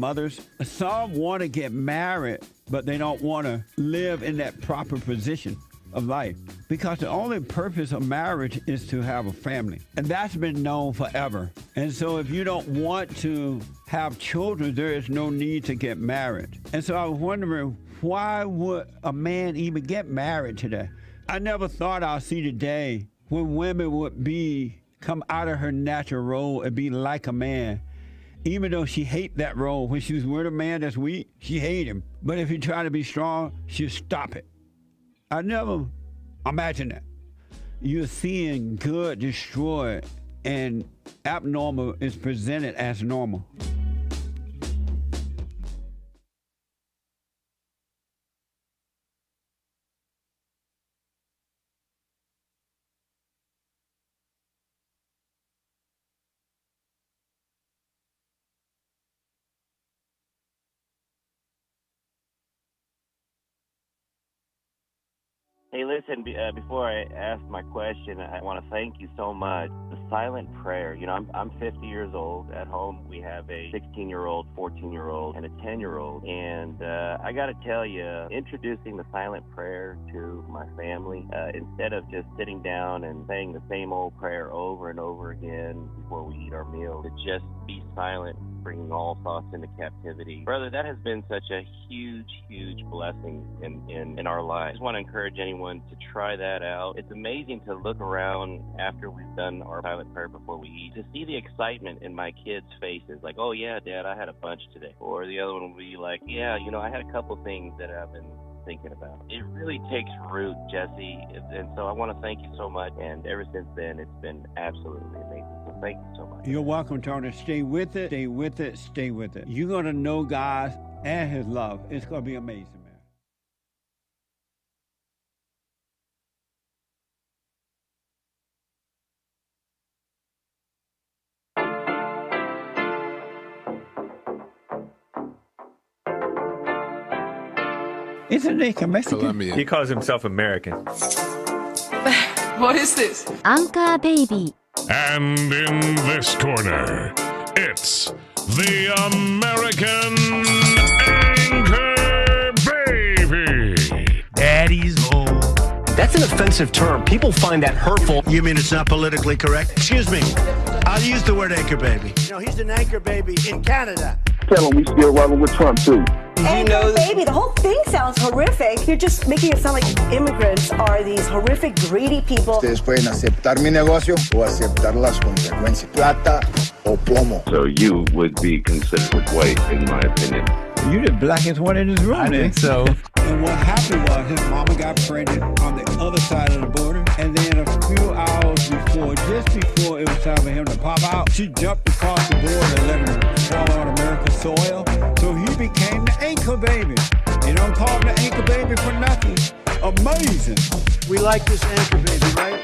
mothers. Some want to get married, but they don't want to live in that proper position of life, because the only purpose of marriage is to have a family, and that's been known forever. And so if you don't want to have children, there is no need to get married. And so I was wondering, why would a man even get married today? I never thought I'd see the day when women would come out of her natural role and be like a man. Even though she hate that role, when she was with a man that's weak, she hate him. But if he try to be strong, she'll stop it. I never imagined that. You're seeing good destroyed and abnormal is presented as normal. Hey, listen, before I ask my question, I want to thank you so much. The silent prayer, you know, I'm 50 years old. At home, we have a 16-year-old, 14-year-old, and a 10-year-old. And I got to tell you, introducing the silent prayer to my family, instead of just sitting down and saying the same old prayer over and over again before we eat our meal, to just be silent, bringing all thoughts into captivity. Brother, that has been such a huge, huge blessing in our lives. I just want to encourage anyone to try that out. It's amazing to look around after we've done our silent prayer before we eat, to see the excitement in my kids' faces, like, oh yeah, Dad, I had a bunch today. Or the other one will be like, yeah, you know, I had a couple things that I've been thinking about. It really takes root, Jesse, and so I want to thank you so much, and ever since then, it's been absolutely amazing. So thank you so much. You're welcome, Tony. Stay with it, stay with it, stay with it. You're going to know God and his love. It's going to be amazing, man. Isn't he Mexican? Colombian. He calls himself American. What is this? Anchor Baby. And in this corner, it's the American Anchor Baby. Daddy's home. That's an offensive term. People find that hurtful. You mean it's not politically correct? Excuse me. I'll use the word anchor baby. You know, he's an anchor baby in Canada. Tell him we still rolling with Trump, too. Anchor baby, the whole thing sounds horrific. You're just making it sound like immigrants are these horrific, greedy people. Ustedes pueden aceptar mi negocio o aceptar las consecuencias. Plata o plomo. So you would be considered white, in my opinion. You the blackest one in this room. I think so. And what happened was his mama got pregnant on the other side of the border, and then a few hours before, just before it was time for him to pop out, she jumped across the border and let him fall on American soil. So he became the anchor baby. They don't call him the anchor baby for nothing. Amazing. We like this anchor baby, right?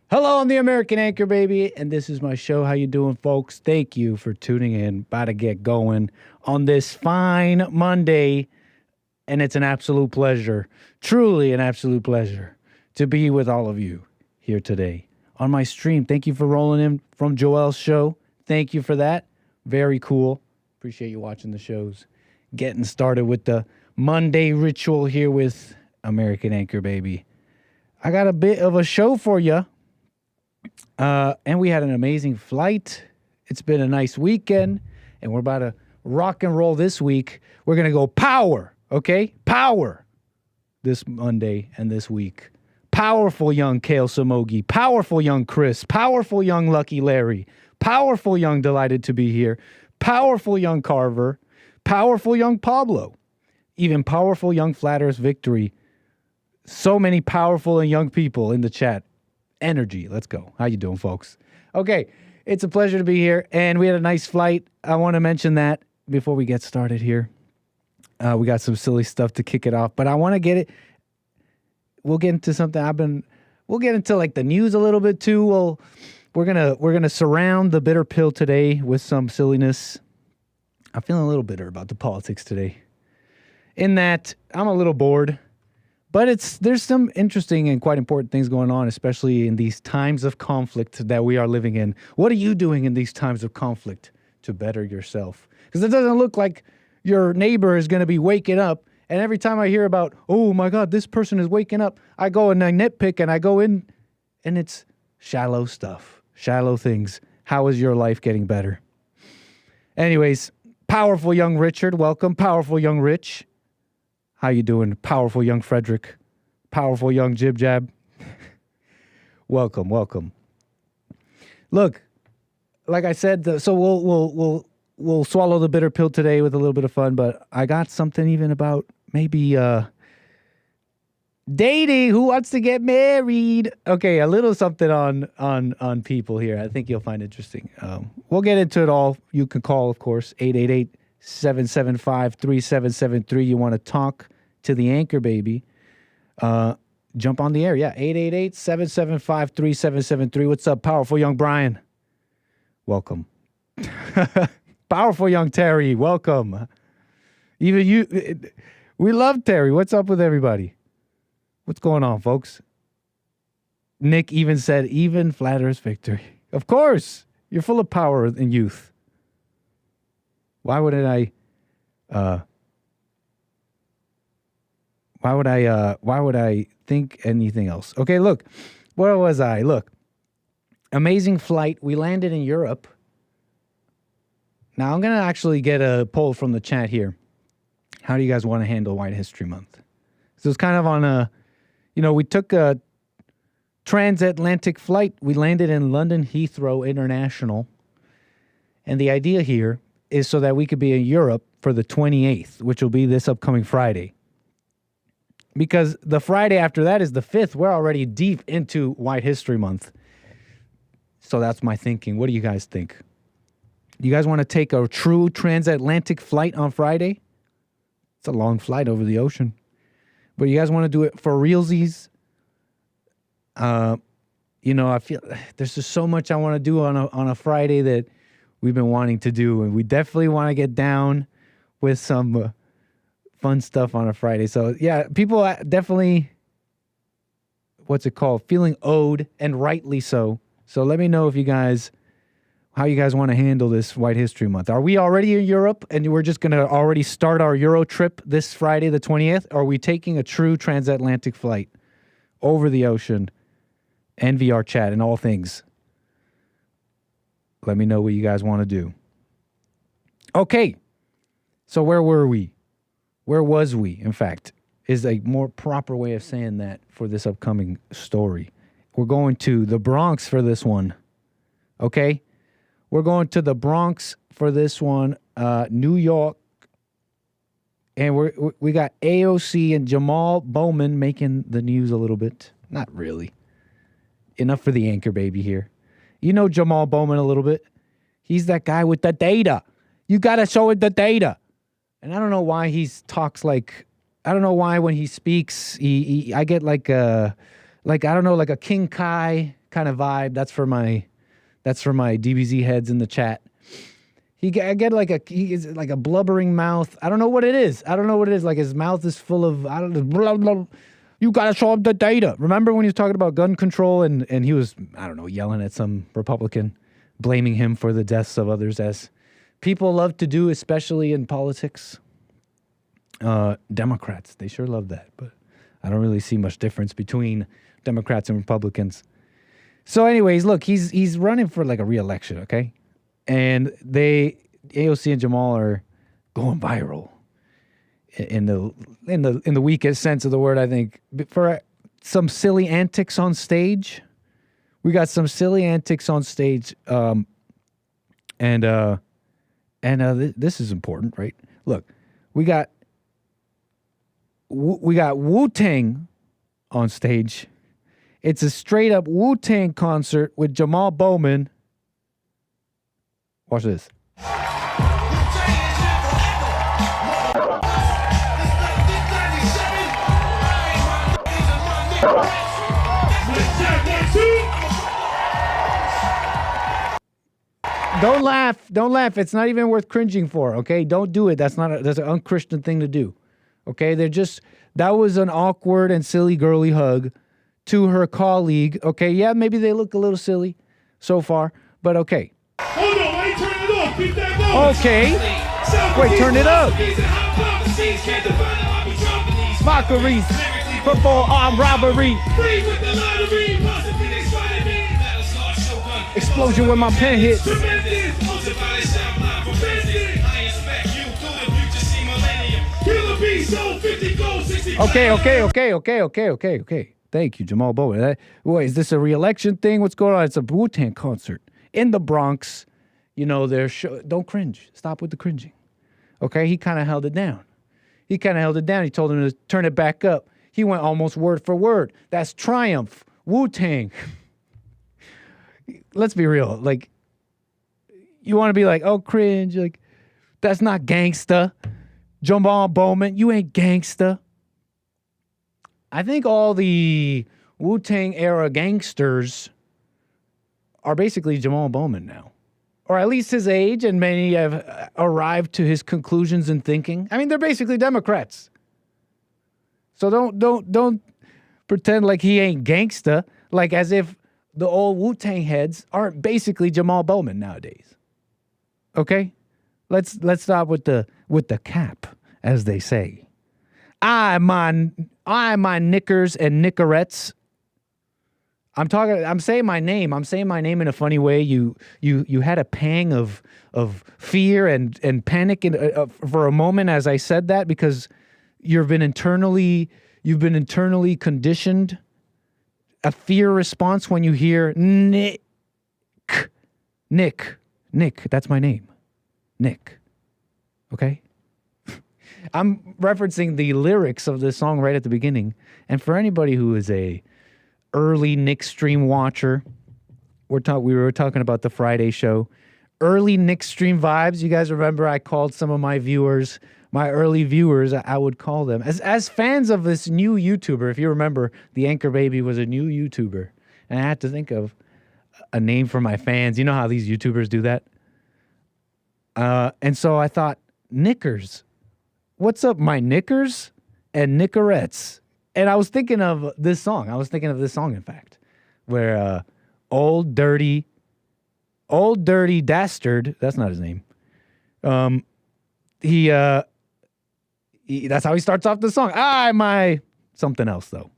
Hello, I'm the American Anchor Baby, and this is my show. How you doing, folks? Thank you for tuning in. About to get going on this fine Monday, and it's an absolute pleasure, truly an absolute pleasure, to be with all of you here today on my stream. Thank you for rolling in from Joel's show. Thank you for that. Very cool. Appreciate you watching the shows. Getting started with the Monday ritual here with American Anchor Baby. I got a bit of a show for you. And we had an amazing flight. It's been a nice weekend, and we're about to rock and roll this week. We're going to go power, okay? Power this Monday and this week. Powerful young 𝒏𝒊𝒂𝒎, powerful young Chris, powerful young Lucky Larry, powerful young Delighted to be here, powerful young Carver, powerful young Pablo, even powerful young Flat Earth Victory. So many powerful and young people in the chat. Energy. Let's go. How you doing, folks? Okay, it's a pleasure to be here, and we had a nice flight. I want to mention that before we get started here. We got some silly stuff to kick it off, but I want to get it. We'll get into something. We'll get into like the news a little bit too. We're gonna surround the bitter pill today with some silliness. I'm feeling a little bitter about the politics today. In that I'm a little bored, but there's some interesting and quite important things going on, especially in these times of conflict that we are living in. What are you doing in these times of conflict to better yourself? Because it doesn't look like your neighbor is going to be waking up. And every time I hear about, oh my God, this person is waking up, I go and I nitpick and I go in and it's shallow stuff, shallow things. How is your life getting better? Anyways, powerful young Richard, welcome. Powerful young Rich. How you doing? Powerful young Frederick. Powerful young Jib Jab. Welcome, welcome. Look, like I said, so we'll swallow the bitter pill today with a little bit of fun, but I got something even about maybe dating. Who wants to get married? Okay, a little something on people here. I think you'll find interesting. We'll get into it all. You can call, of course, 888-775-3773. You want to talk to the anchor baby, jump on the air. Yeah, 888-775-3773. What's up, powerful young Brian? Welcome. Powerful young Terry, welcome. Even you, we love Terry. What's up with everybody? What's going on, folks? Nick even said, even flatters victory. Of course, you're full of power and youth. Why would I think anything else? Okay, look, where was I? Look, amazing flight. We landed in Europe. Now I'm going to actually get a poll from the chat here. How do you guys want to handle White History Month? So it's kind of on a, we took a transatlantic flight. We landed in London Heathrow International. And the idea here is so that we could be in Europe for the 28th, which will be this upcoming Friday. Because the Friday after that is the 5th. We're already deep into White History Month. So that's my thinking. What do you guys think? You guys want to take a true transatlantic flight on Friday? It's a long flight over the ocean. But you guys want to do it for realsies? I feel there's just so much I want to do on a Friday that we've been wanting to do. And we definitely want to get down with some fun stuff on a Friday. So, yeah, people definitely, feeling owed, and rightly so. So let me know if how you guys want to handle this White History Month. Are we already in Europe and we're just going to already start our Euro trip this Friday, the 20th? Or are we taking a true transatlantic flight over the ocean and VR chat and all things? Let me know what you guys want to do. Okay. So where were we? Where was we, in fact, is a more proper way of saying that for this upcoming story. We're going to the Bronx for this one. Okay? We're going to the Bronx for this one, New York. And we got AOC and Jamaal Bowman making the news a little bit. Not really. Enough for the anchor baby here. You know Jamaal Bowman a little bit. He's that guy with the data. You got to show it the data. And I don't know why he talks like, I don't know why when he speaks, I get like a King Kai kind of vibe. That's for my DBZ heads in the chat. I get he is like a blubbering mouth. I don't know what it is. Like his mouth is full of, blah, blah. You got to show up the data. Remember when he was talking about gun control and he was, yelling at some Republican, blaming him for the deaths of others, as people love to do, especially in politics. Democrats, they sure love that, but I don't really see much difference between Democrats and Republicans. So anyways, look, he's running for like a re-election, okay? And AOC and Jamaal are going viral in the weakest sense of the word, I think, for some silly antics on stage. We got some silly antics on stage, and this is important, right? Look, we got WuTang on stage. It's a straight up WuTang concert with Jamaal Bowman. Watch this. Don't laugh. Don't laugh. It's not even worth cringing for, okay? Don't do it. That's an unchristian thing to do, okay? That was an awkward and silly girly hug to her colleague, okay? Yeah, maybe they look a little silly so far, but okay. Hold on, wait, turn it off. Keep that going. Okay. Wait, turn it up. Mockeries. Football armed robbery. Explosion when my pen hits. Okay. Thank you, Jamaal Bowman. Boy, is this a re-election thing? What's going on? It's a WuTang concert in the Bronx. You know, don't cringe. Stop with the cringing. Okay, he kind of held it down. He told him to turn it back up. He went almost word for word. That's triumph. WuTang. Let's be real. Like, you want to be like, oh, cringe. Like, that's not gangsta. Jamaal Bowman, you ain't gangsta. I think all the WuTang era gangsters are basically Jamaal Bowman now. Or at least his age, and many have arrived to his conclusions and thinking. I mean, they're basically Democrats. So don't pretend like he ain't gangsta, like as if the old WuTang heads aren't basically Jamaal Bowman nowadays. Okay? Let's stop with the cap, as they say. I my knickers and nickerettes. I'm saying my name. I'm saying my name in a funny way. You had a pang of fear and panic for a moment as I said that, because you've been internally conditioned a fear response when you hear Nick. That's my name, Nick. Okay. I'm referencing the lyrics of this song right at the beginning, and for anybody who is a early Nick stream watcher, we were talking about the Friday show. Early Nick stream vibes. You guys remember I called some of my viewers, my early viewers, I would call them as fans of this new YouTuber. If you remember, the Anchor Baby was a new YouTuber, and I had to think of a name for my fans. You know how these YouTubers do that? And so I thought, Knickers. What's up, my knickers and nickerettes? And I was thinking of this song. In fact, where old dirty dastard, that's not his name. He that's how he starts off the song. My something else though.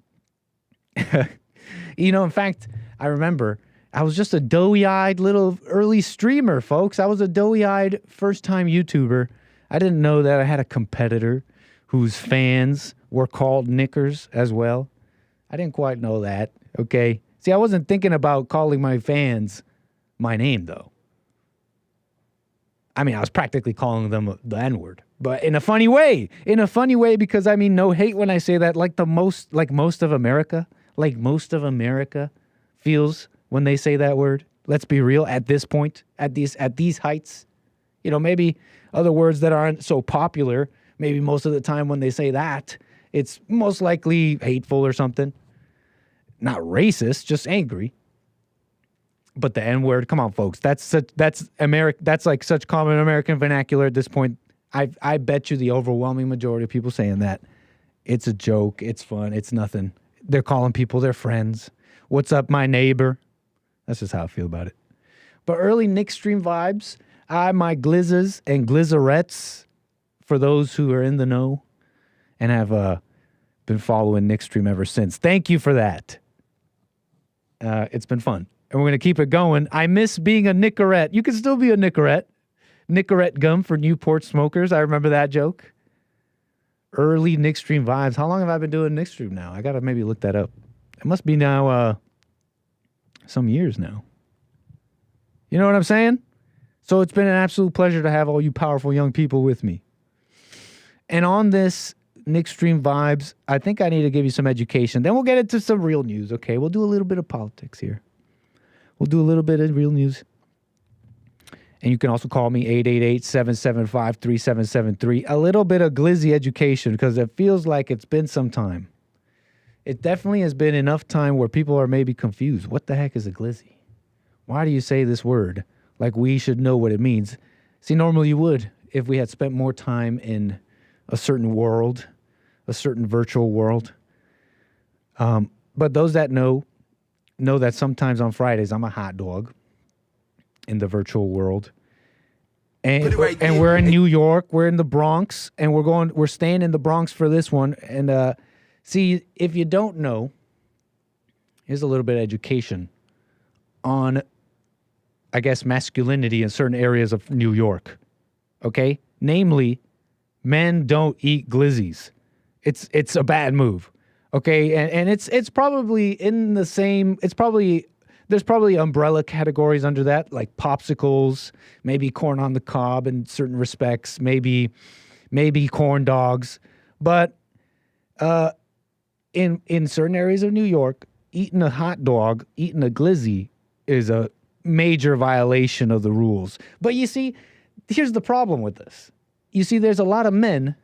In fact, I remember I was just a doughy-eyed little early streamer, folks. I was a doughy-eyed first-time YouTuber. I didn't know that I had a competitor whose fans were called knickers as well. I didn't quite know that, okay? See, I wasn't thinking about calling my fans my name, though. I mean, I was practically calling them the N-word, but in a funny way. Because I mean, no hate when I say that, like most of America feels when they say that word. Let's be real, at this point, at these heights. Maybe other words that aren't so popular, maybe most of the time when they say that, it's most likely hateful or something. Not racist, just angry. But the N-word, come on, folks. That's like such common American vernacular at this point. I bet you the overwhelming majority of people saying that, it's a joke, it's fun, it's nothing. They're calling people their friends. What's up, my neighbor? That's just how I feel about it. But early Nick stream vibes, my glizzes and glizzerettes, for those who are in the know and have been following Nick stream ever since. Thank you for that. It's been fun. And we're going to keep it going. I miss being a Nickerette. You can still be a Nickerette. Nickerette gum for Newport smokers. I remember that joke. Early Nick stream vibes. How long have I been doing Nick stream now? I got to maybe look that up. It must be now some years now. You know what I'm saying? So it's been an absolute pleasure to have all you powerful young people with me. And on this Nick stream vibes, I think I need to give you some education. Then we'll get into some real news, okay? We'll do a little bit of politics here. We'll do a little bit of real news. And you can also call me 888-775-3773. A little bit of glizzy education, because it feels like it's been some time. It definitely has been enough time where people are maybe confused. What the heck is a glizzy? Why do you say this word? like we should know what it means. See, normally you would if we had spent more time in a certain world, a certain virtual world. But those that know that sometimes on Fridays I'm a hot dog in the virtual world. And we're in New York, we're in the Bronx, and we're staying in the Bronx for this one. And see, if you don't know, here's a little bit of education on, I guess, masculinity in certain areas of New York. Okay? Namely, men don't eat glizzies. It's a bad move. Okay? And it's probably in the same, there's probably umbrella categories under that, like popsicles, maybe corn on the cob in certain respects, maybe corn dogs. But in certain areas of New York, eating a hot dog, eating a glizzy is a major violation of the rules. But you see, here's the problem with this. You see, there's a lot of men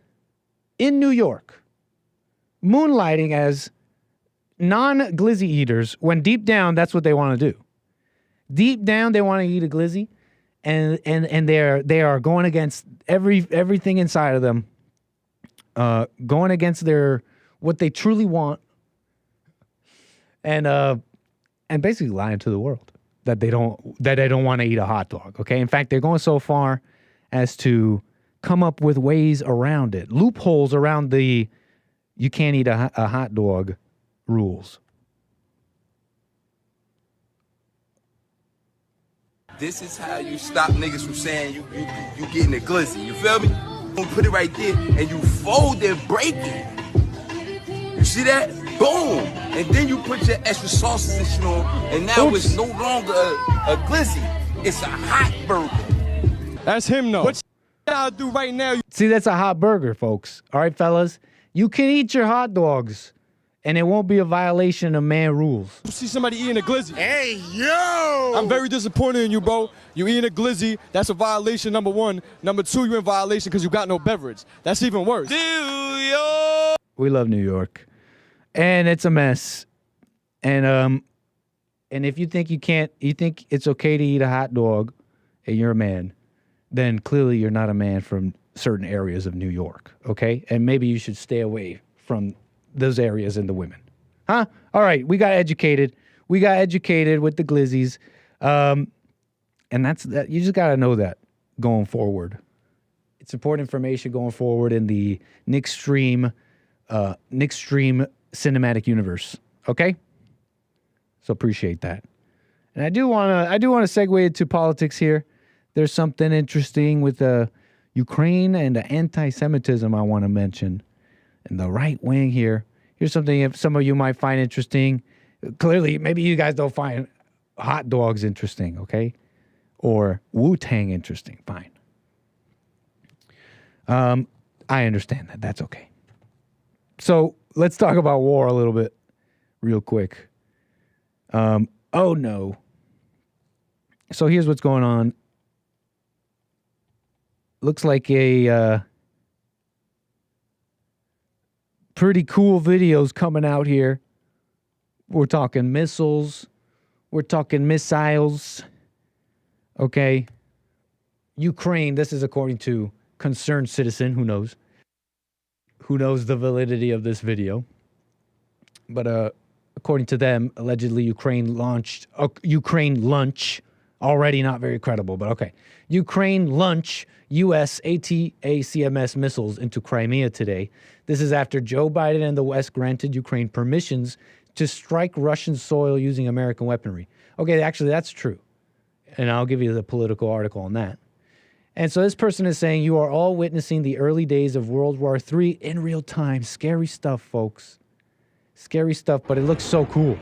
in New York moonlighting as non-glizzy eaters when deep down that's what they want to do. Deep down they want to eat a glizzy, and they are going against everything inside of them, going against what they truly want, and basically lying to the world that they don't want to eat a hot dog. Okay, in fact, they're going so far as to come up with ways around it, loopholes around the you can't eat a hot dog rules. This is how you stop niggas from saying you getting a glizzy. You feel me? You put it right there and you fold it, break it. You see that? Boom! And then you put your extra sauces and shit on, and now it's no longer a glizzy. It's a hot burger. That's him though. What y'all do right now? See, that's a hot burger, folks. All right, fellas? You can eat your hot dogs, and it won't be a violation of man rules. You see somebody eating a glizzy. Hey, yo! I'm very disappointed in you, bro. You eating a glizzy, that's a violation, number one. Number two, you're in violation because you got no beverage. That's even worse. New York! We love New York. And it's a mess. And if you think you think it's okay to eat a hot dog and you're a man, then clearly you're not a man from certain areas of New York, okay? And maybe you should stay away from those areas and the women. Huh? All right, we got educated. We got educated with the glizzies. And that's that. You just got to know that going forward. It's important information going forward in the Nick Stream cinematic universe, okay? So appreciate that. And I do want to segue into politics here. There's something interesting with Ukraine and the anti-Semitism I want to mention. And the right wing here. Here's something if some of you might find interesting. Clearly, maybe you guys don't find hot dogs interesting, okay? Or WuTang interesting. Fine. I understand that. That's okay. So let's talk about war a little bit real quick. Oh, no. So here's what's going on. Looks like a pretty cool videos coming out here. We're talking missiles. We're talking missiles. Okay. Ukraine, this is according to Concerned Citizen. Who knows? Who knows the validity of this video? But according to them, allegedly Ukraine launched Ukraine lunch. Already not very credible, but okay. Ukraine launch U.S. ATACMS missiles into Crimea today. This is after Joe Biden and the West granted Ukraine permissions to strike Russian soil using American weaponry. Okay, actually, that's true. And I'll give you the political article on that. And so this person is saying, you are all witnessing the early days of World War III in real time. Scary stuff, folks. Scary stuff, but it looks so cool.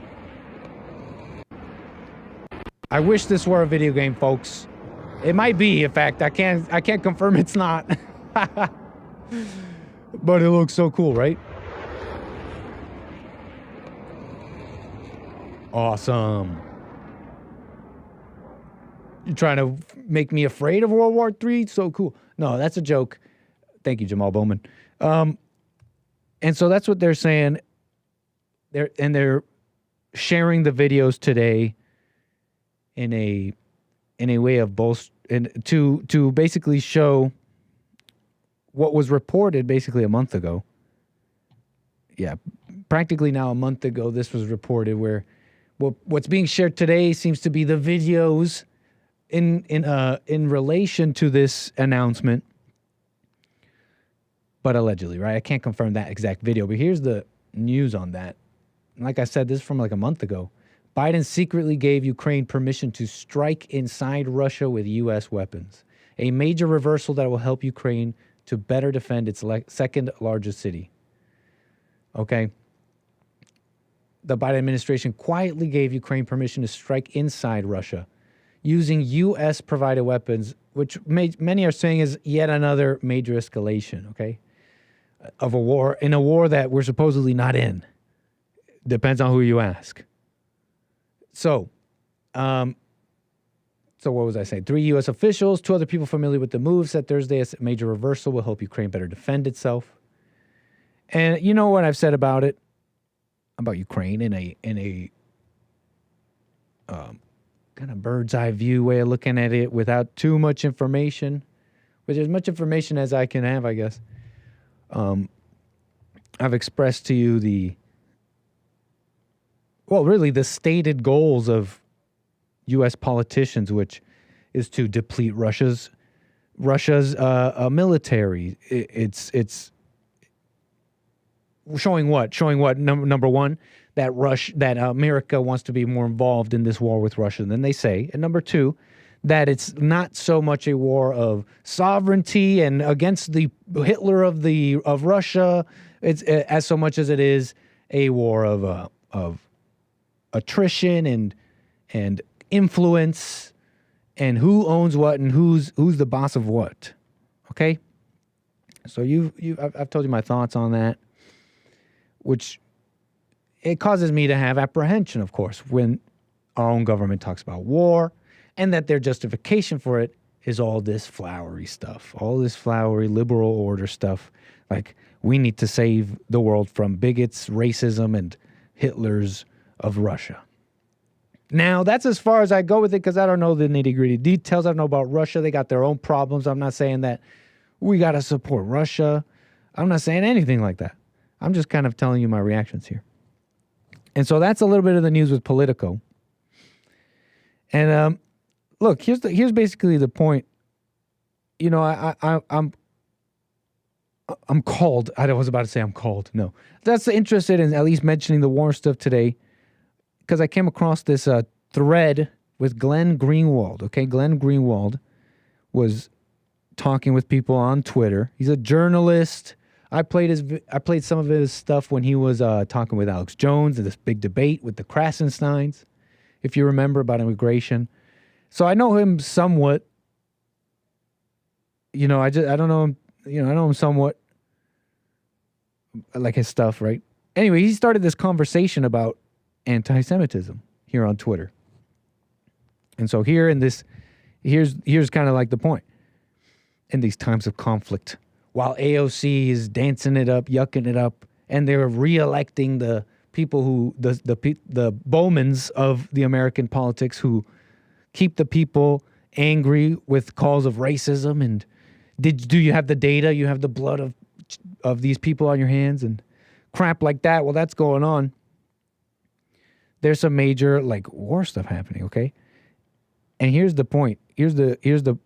I wish this were a video game, folks. It might be, in fact. I can't confirm it's not. But it looks so cool, right? Awesome. You trying to make me afraid of World War III? So cool. No, that's a joke. Thank you, Jamaal Bowman. And so that's what they're saying. They're sharing the videos today in a in a way of to basically show what was reported basically a month ago. Yeah, practically now a month ago, this was reported where what's being shared today seems to be the videos in relation to this announcement, but allegedly, right? I can't confirm that exact video, but here's the news on that. Like I said, this is from like a month ago. Biden secretly gave Ukraine permission to strike inside Russia with U.S. weapons, a major reversal that will help Ukraine to better defend its second largest city. Okay. The Biden administration quietly gave Ukraine permission to strike inside Russia using U.S. provided weapons, which many are saying is yet another major escalation, okay, of a war, in a war that we're supposedly not in. Depends on who you ask. So what was I saying? 3 U.S. officials, 2 other people familiar with the move said Thursday a major reversal will help Ukraine better defend itself. And you know what I've said about it, about Ukraine in a kind of bird's eye view way of looking at it without too much information, with as much information as I can have, I guess. I've expressed to you the stated goals of U.S. politicians, which is to deplete Russia's military. It's showing what? Number one, that America wants to be more involved in this war with Russia than they say. And number two, that it's not so much a war of sovereignty and against the Hitler of Russia, it's as so much as it is a war of attrition and influence and who owns what and who's the boss of what. Okay? So I've told you my thoughts on that, which it causes me to have apprehension, of course, when our own government talks about war and that their justification for it is all this flowery stuff, all this flowery liberal order stuff. Like, we need to save the world from bigots, racism, and Hitlers of Russia. Now, that's as far as I go with it because I don't know the nitty-gritty details. I don't know about Russia. They got their own problems. I'm not saying that we got to support Russia. I'm not saying anything like that. I'm just kind of telling you my reactions here. And so that's a little bit of the news with Politico. And look, here's basically the point. You know, I'm called. I was about to say I'm called. No. That's interested in at least mentioning the war stuff today because I came across this thread with Glenn Greenwald. Okay, Glenn Greenwald was talking with people on Twitter. He's a journalist. I played some of his stuff when he was talking with Alex Jones in this big debate with the Krassensteins, if you remember, about immigration. So I know him somewhat. You know, I don't know him. You know, I know him somewhat, like his stuff, right? Anyway, he started this conversation about anti-Semitism here on Twitter. And so here's kind of like the point. In these times of conflict, while AOC is dancing it up, yucking it up, and they're re-electing the people who, the Bowmans of the American politics who keep the people angry with calls of racism. And do you have the data? You have the blood of these people on your hands and crap like that. Well, that's going on. There's some major like war stuff happening, okay? And here's the point. Here's the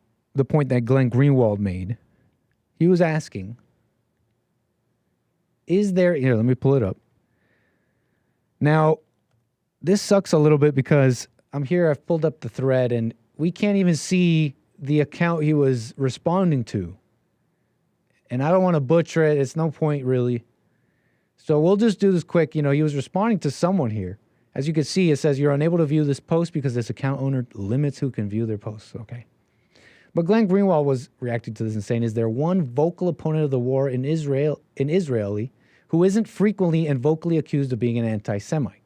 point that Glenn Greenwald made. He was asking, is there, here, let me pull it up. Now, this sucks a little bit because I'm here, I've pulled up the thread, and we can't even see the account he was responding to. And I don't want to butcher it. It's no point, really. So we'll just do this quick. You know, he was responding to someone here. As you can see, it says, you're unable to view this post because this account owner limits who can view their posts. Okay. But Glenn Greenwald was reacting to this and saying, is there one vocal opponent of the war in Israeli who isn't frequently and vocally accused of being an anti-Semite?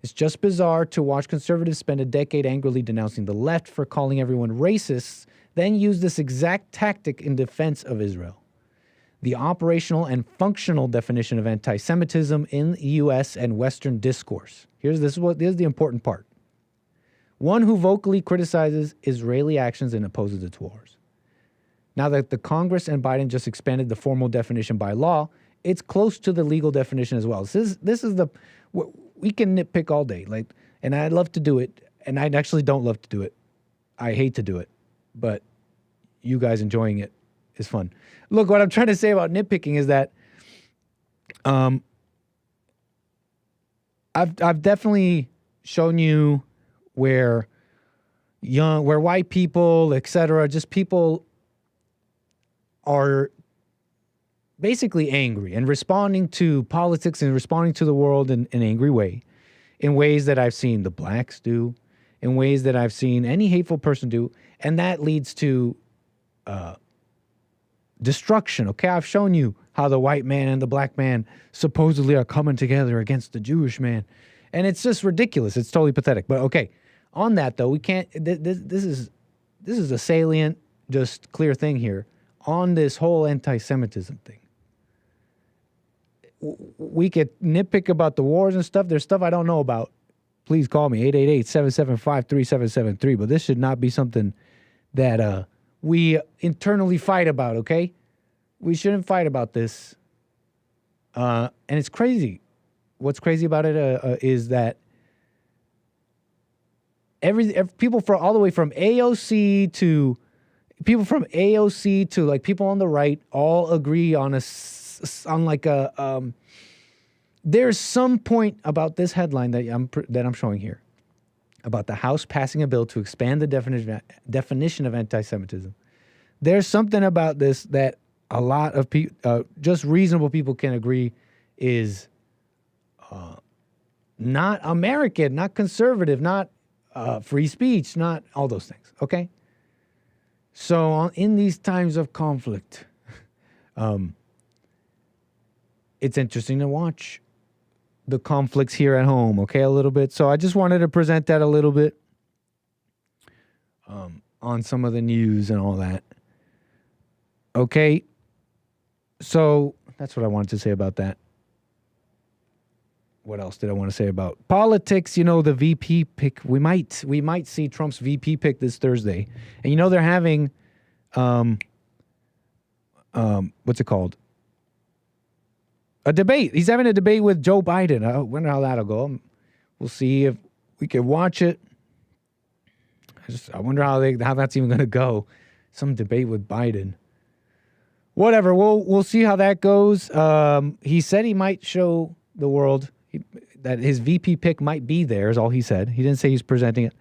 It's just bizarre to watch conservatives spend a decade angrily denouncing the left for calling everyone racists, then use this exact tactic in defense of Israel. The operational and functional definition of anti-Semitism in the U.S. and Western discourse. Here's the important part. one who vocally criticizes Israeli actions and opposes its wars. Now that the Congress and Biden just expanded the formal definition by law, it's close to the legal definition as well. So this is we can nitpick all day, and I love to do it, and I actually don't love to do it. I hate to do it, but you guys enjoying it is fun. Look, what I'm trying to say about nitpicking is that I've definitely shown you where white people, etc., just people are basically angry and responding to politics and responding to the world in an angry way, in ways that I've seen the blacks do, in ways that I've seen any hateful person do, and that leads to destruction. Okay, I've shown you how the white man and the black man supposedly are coming together against the Jewish man, and it's just ridiculous. It's totally pathetic. But okay, on that though, we can't. This is a salient, just clear thing here on this whole anti-Semitism thing. We could nitpick about the wars and stuff. There's stuff I don't know about. Please call me, 888-775-3773. But this should not be something that we internally fight about, okay? We shouldn't fight about this. And it's crazy. What's crazy about it is that people from all the way from AOC to people from AOC to like people on the right all agree on there's some point about this headline that I'm showing here about the House passing a bill to expand the definition of anti-Semitism. There's something about this that a lot of people, just reasonable people, can agree is not American, not conservative, not free speech, not all those things. Okay. So in these times of conflict, it's interesting to watch the conflicts here at home, okay, a little bit. So I just wanted to present that a little bit on some of the news and all that. Okay, so that's what I wanted to say about that. What else did I want to say about politics? You know, the VP pick. We might see Trump's VP pick this Thursday, and you know they're having, what's it called? A debate. He's having a debate with Joe Biden. I wonder how that'll go. We'll see if we can watch it. I wonder how that's even going to go. Some debate with Biden. Whatever. We'll see how that goes. He said he might show the world that his VP pick might be there, is all he said. He didn't say he's presenting it,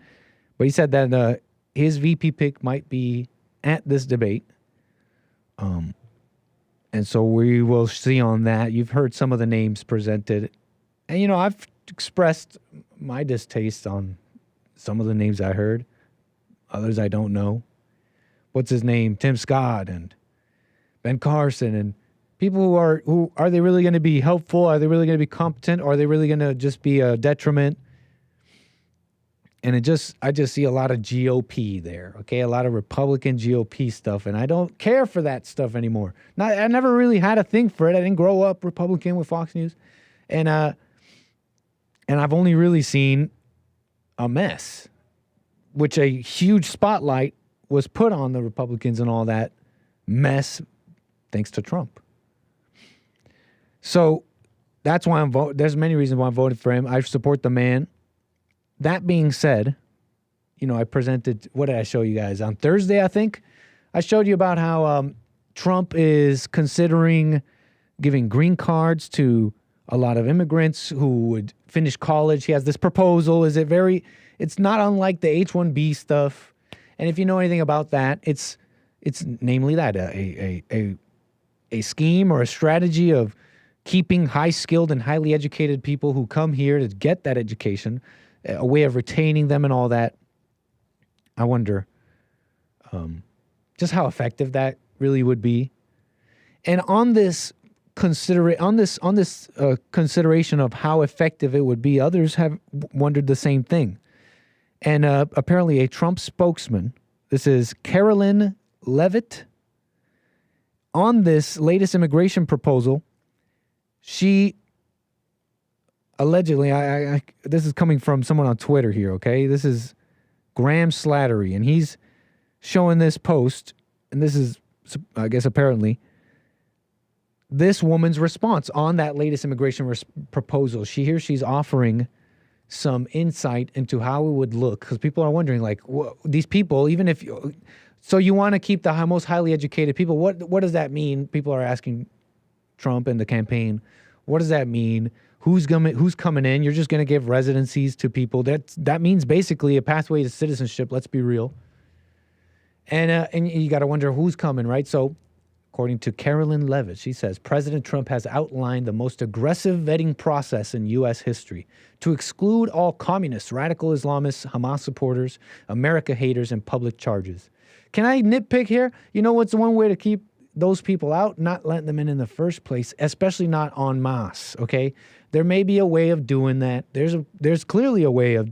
but he said that his VP pick might be at this debate. And so we will see on that. You've heard some of the names presented. And, you know, I've expressed my distaste on some of the names I heard. Others I don't know. What's his name? Tim Scott and Ben Carson and people who are they really going to be helpful? Are they really going to be competent? Or are they really going to just be a detriment? And I just see a lot of GOP there, okay? A lot of Republican GOP stuff, and I don't care for that stuff anymore. I never really had a thing for it. I didn't grow up Republican with Fox News. And I've only really seen a mess, which a huge spotlight was put on the Republicans and all that mess thanks to Trump. So that's why I'm voting. There's many reasons why I'm voting for him. I support the man. That being said, you know, I presented, what did I show you guys? On Thursday, I think, I showed you about how Trump is considering giving green cards to a lot of immigrants who would finish college. He has this proposal. It's not unlike the H-1B stuff. And if you know anything about that, it's namely that, a scheme or a strategy of keeping high-skilled and highly educated people who come here to get that education, a way of retaining them and all that. I wonder just how effective that really would be. And on this consideration of how effective it would be, others have wondered the same thing. And apparently a Trump spokesman, this is Karoline Leavitt, on this latest immigration proposal, she allegedly, this is coming from someone on Twitter here, okay? This is Graham Slattery, and he's showing this post, and this is, I guess, apparently this woman's response on that latest immigration proposal. She's offering some insight into how it would look, because people are wondering, like, these people, even if so you want to keep the most highly educated people. What does that mean? People are asking Trump and the campaign, what does that mean? Who's coming in? You're just going to give residencies to people. That means basically a pathway to citizenship. Let's be real. And you got to wonder who's coming, right? So, according to Carolyn Levitt, she says, President Trump has outlined the most aggressive vetting process in U.S. history to exclude all communists, radical Islamists, Hamas supporters, America haters, and public charges. Can I nitpick here? You know what's one way to keep those people out? Not letting them in the first place, especially not en masse, okay? There may be a way of doing that. There's clearly a way of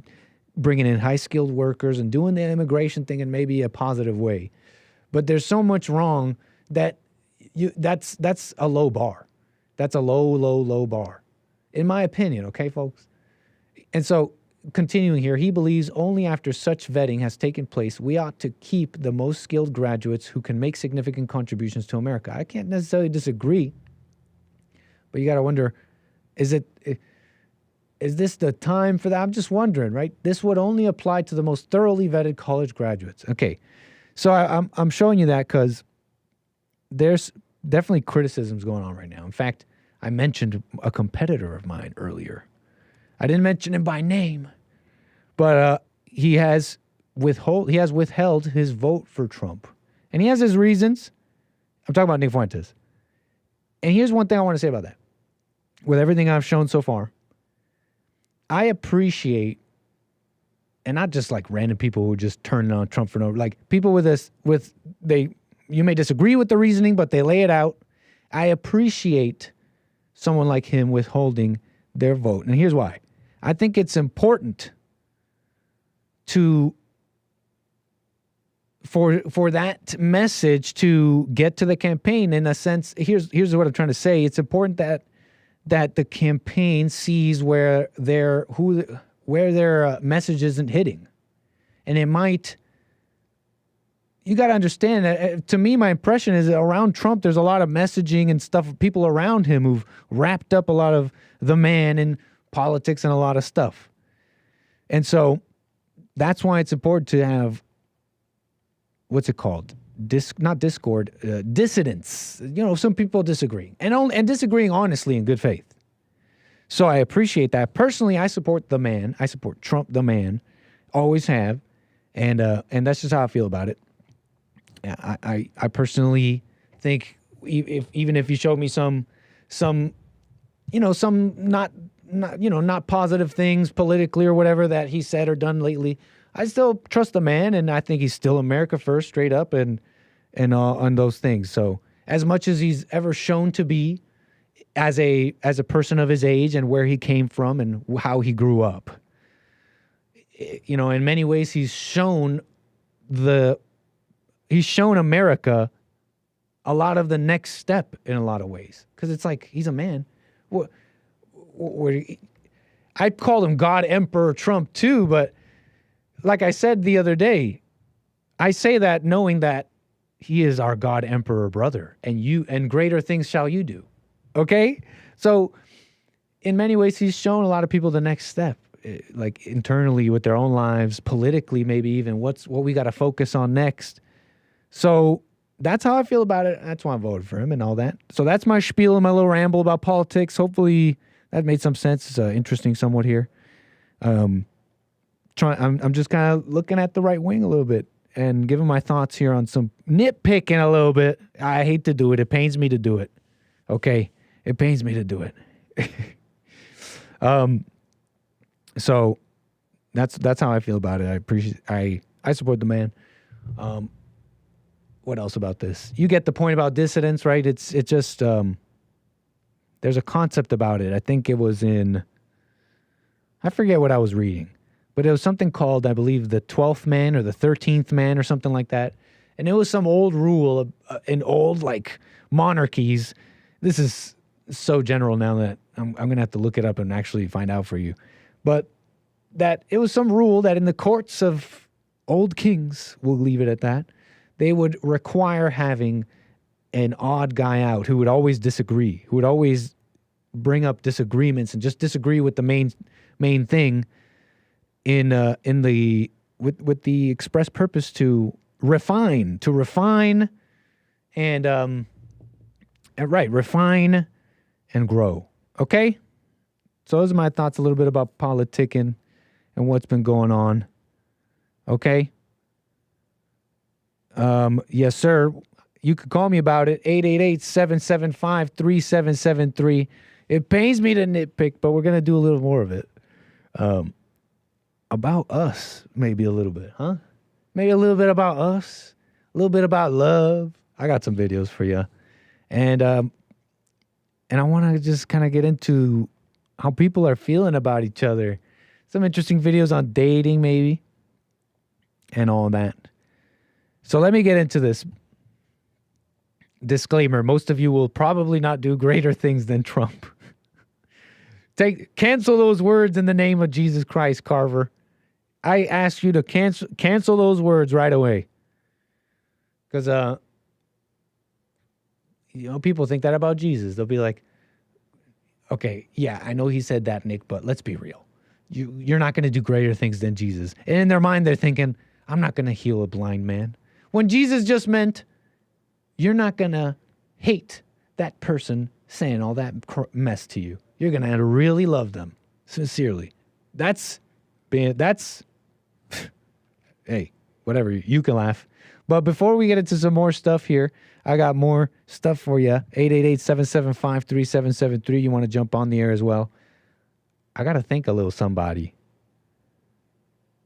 bringing in high-skilled workers and doing the immigration thing in maybe a positive way. But there's so much wrong that that's a low bar. That's a low bar, in my opinion, okay, folks? And so, continuing here, he believes only after such vetting has taken place, we ought to keep the most skilled graduates who can make significant contributions to America. I can't necessarily disagree, but you got to wonder, is this the time for that? I'm just wondering, right? This would only apply to the most thoroughly vetted college graduates. Okay, so I'm showing you that because there's definitely criticisms going on right now. In fact, I mentioned a competitor of mine earlier. I didn't mention him by name, but he has withheld his vote for Trump. And he has his reasons. I'm talking about Nick Fuentes. And here's one thing I want to say about that. With everything I've shown so far, I appreciate, and not just like random people who just turn on Trump for no, like people you may disagree with the reasoning, but they lay it out. I appreciate someone like him withholding their vote. And here's why. I think it's important for that message to get to the campaign. In a sense, here's what I'm trying to say. It's important that the campaign sees where their message isn't hitting. And it might, you got to understand that, to me, my impression is that around Trump, there's a lot of messaging and stuff, people around him who've wrapped up a lot of the man in politics and a lot of stuff. And so that's why it's important to have, what's it called? Not discord, dissidents. You know, some people disagree and disagreeing honestly in good faith. So I appreciate that. Personally, I support the man. I support Trump, the man. Always have. And that's just how I feel about it. I personally think even if you showed me some not positive things politically or whatever that he said or done lately, I still trust the man, and I think he's still America first, straight up, and on those things. So as much as he's ever shown to be as a person of his age and where he came from and how he grew up, you know, in many ways he's shown America a lot of the next step in a lot of ways, because it's like he's a man. I'd call him God Emperor Trump too, but like I said the other day, I say that knowing that he is our God Emperor brother, and greater things shall you do. Okay? So in many ways, he's shown a lot of people the next step, like internally with their own lives, politically, maybe even what we got to focus on next. So that's how I feel about it. That's why I voted for him and all that. So that's my spiel and my little ramble about politics. Hopefully that made some sense. It's interesting somewhat here. I'm just kind of looking at the right wing a little bit and giving my thoughts here on some nitpicking a little bit. I hate to do it. It pains me to do it. Okay? It pains me to do it. So that's how I feel about it. I support the man. What else about this? You get the point about dissidents, right? It's just there's a concept about it. I think it was I forget what I was reading, but it was something called, I believe, the 12th man or the 13th man or something like that. And it was some old rule in old like monarchies. This is so general now that I'm going to have to look it up and actually find out for you. But that it was some rule that in the courts of old kings, we'll leave it at that, they would require having an odd guy out who would always disagree, who would always bring up disagreements and just disagree with the main thing with the express purpose to refine and refine and grow. Okay? So those are my thoughts a little bit about politicking and what's been going on. Okay? Yes, sir. You could call me about it, 888-775-3773. It pains me to nitpick, but we're going to do a little more of it. About us, maybe a little bit, huh? Maybe a little bit about us, a little bit about love. I got some videos for you. And I want to just kind of get into how people are feeling about each other. Some interesting videos on dating, maybe, and all that. So let me get into this. Disclaimer, most of you will probably not do greater things than Trump. Cancel those words in the name of Jesus Christ, Carver. I ask you to cancel those words right away. Because, people think that about Jesus. They'll be like, okay, yeah, I know he said that, Nick, but let's be real. You're not going to do greater things than Jesus. And in their mind, they're thinking, I'm not going to heal a blind man. When Jesus just meant, you're not going to hate that person saying all that mess to you. You're going to really love them, sincerely. Hey, whatever, you can laugh. But before we get into some more stuff here, I got more stuff for you. 888-775-3773. You want to jump on the air as well? I got to thank a little somebody.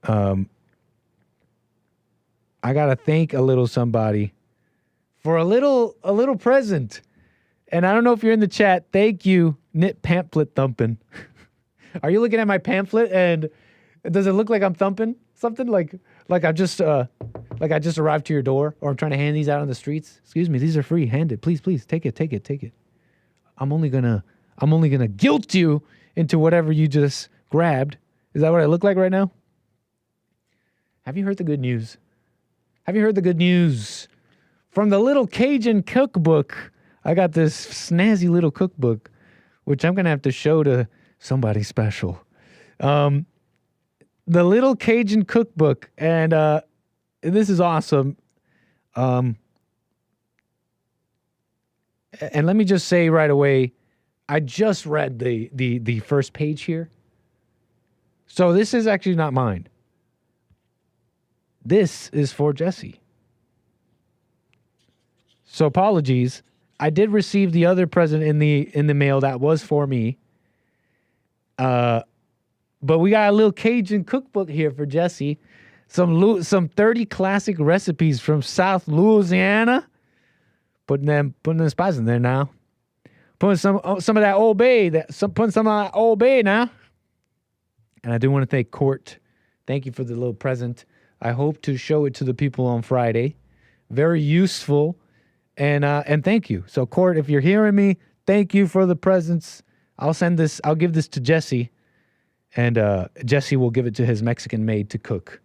I got to thank a little somebody for a little present. And I don't know if you're in the chat. Thank you, Knit Pamphlet Thumping. Are you looking at my pamphlet and does it look like I'm thumping something? Like I just arrived to your door, or I'm trying to hand these out on the streets? Excuse me, these are free. Hand it. Please, take it. I'm only gonna guilt you into whatever you just grabbed. Is that what I look like right now? Have you heard the good news? From the little Cajun cookbook. I got this snazzy little cookbook, which I'm going to have to show to somebody special. The little Cajun cookbook. And this is awesome. And let me just say right away, I just read the first page here. So this is actually not mine. This is for Jesse. So apologies. I did receive the other present in the mail that was for me. But we got a little Cajun cookbook here for Jesse. Some 30 classic recipes from South Louisiana. Putting the spice in there now. Putting some of that Old Bay. Putting some of that Old Bay now. And I do want to thank Court. Thank you for the little present. I hope to show it to the people on Friday. Very useful. And thank you. So Court, if you're hearing me, thank you for the presents. I'll give this to Jesse. And Jesse will give it to his Mexican maid to cook.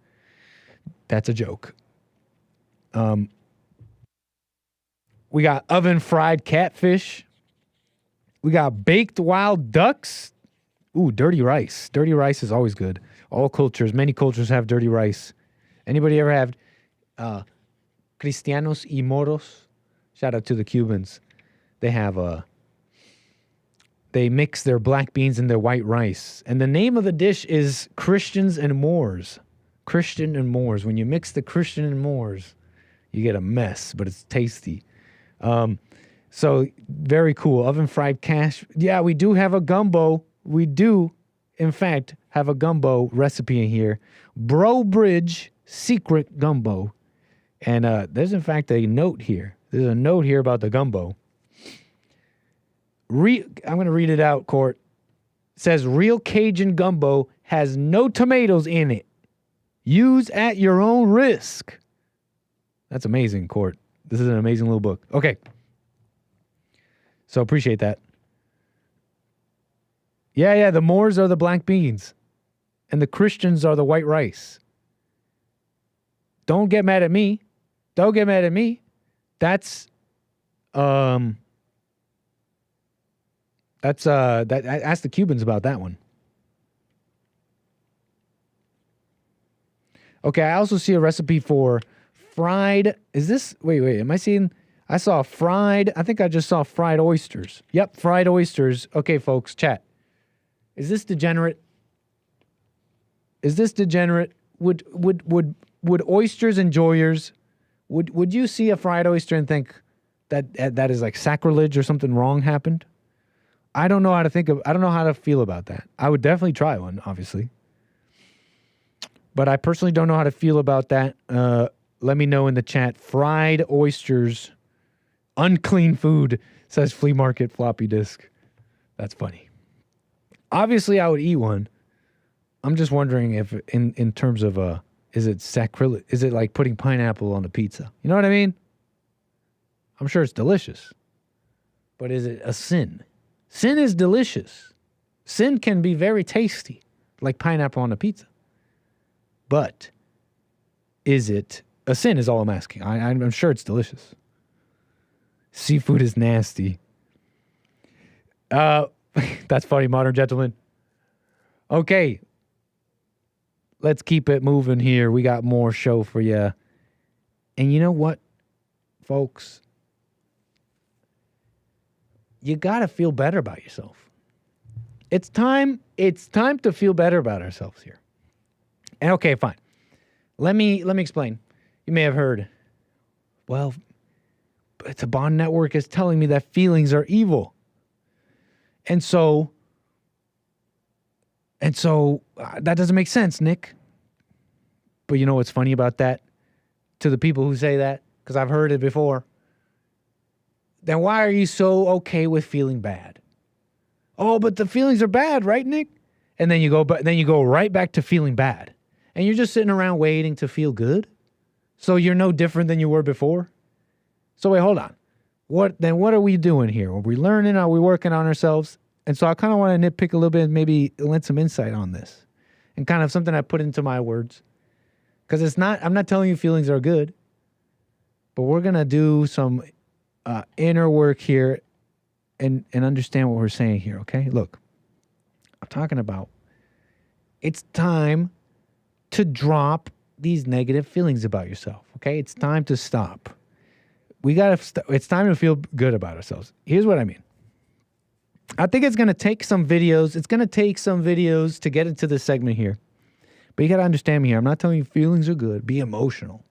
That's a joke. We got oven fried catfish. We got baked wild ducks. Ooh, dirty rice. Dirty rice is always good. Many cultures have dirty rice. Anybody ever have Cristianos y Moros? Shout out to the Cubans. They have they mix their black beans and their white rice. And the name of the dish is Christians and Moors. Christian and Moors. When you mix the Christian and Moors, you get a mess, but it's tasty. So very cool. Oven fried cash. Yeah, we do have a gumbo. We do, in fact, have a gumbo recipe in here. Bro Bridge Secret Gumbo. And there's, in fact, a note here. There's a note here about the gumbo. I'm going to read it out, Court. It says, real Cajun gumbo has no tomatoes in it. Use at your own risk. That's amazing, Court. This is an amazing little book. Okay. So appreciate that. Yeah, the Moors are the black beans. And the Christians are the white rice. Don't get mad at me. Don't get mad at me. Ask the Cubans about that one. Okay, I also see a recipe for fried. Is this, wait, am I seeing? I saw fried, I think I just saw fried oysters. Yep, fried oysters. Okay, folks, chat. Is this degenerate? Is this degenerate? Would oysters enjoyers, would you see a fried oyster and think that is like sacrilege or something wrong happened? I don't know how to feel about that. I would definitely try one, obviously. But I personally don't know how to feel about that. Let me know in the chat. Fried oysters, unclean food, says Flea Market Floppy Disk. That's funny. Obviously, I would eat one. I'm just wondering if, in terms of, is it sacrilege? Is it like putting pineapple on a pizza? You know what I mean? I'm sure it's delicious. But is it a sin? Sin is delicious. Sin can be very tasty, like pineapple on a pizza. But is it a sin is all I'm asking. I'm sure it's delicious. Seafood is nasty. That's funny, modern gentleman. Okay. Let's keep it moving here. We got more show for you. And you know what, folks? You got to feel better about yourself. It's time to feel better about ourselves here. And okay, fine. Let me explain. You may have heard, well, it's a bond network is telling me that feelings are evil. And so that doesn't make sense, Nick. But you know what's funny about that? To the people who say that, because I've heard it before. Then why are you so okay with feeling bad? Oh, but the feelings are bad, right, Nick? And then you go right back to feeling bad. And you're just sitting around waiting to feel good? So you're no different than you were before? So wait, hold on. What are we doing here? Are we learning? Are we working on ourselves? And so I kind of want to nitpick a little bit and maybe lend some insight on this. And kind of something I put into my words. Because I'm not telling you feelings are good. But we're going to do some inner work here and understand what we're saying here, okay? Look, I'm talking about it's time to drop these negative feelings about yourself, okay? It's time to stop. It's time to feel good about ourselves. Here's what I mean. I think it's going to take some videos. It's going to take some videos to get into this segment here. But you got to understand me here. I'm not telling you feelings are good. Be emotional.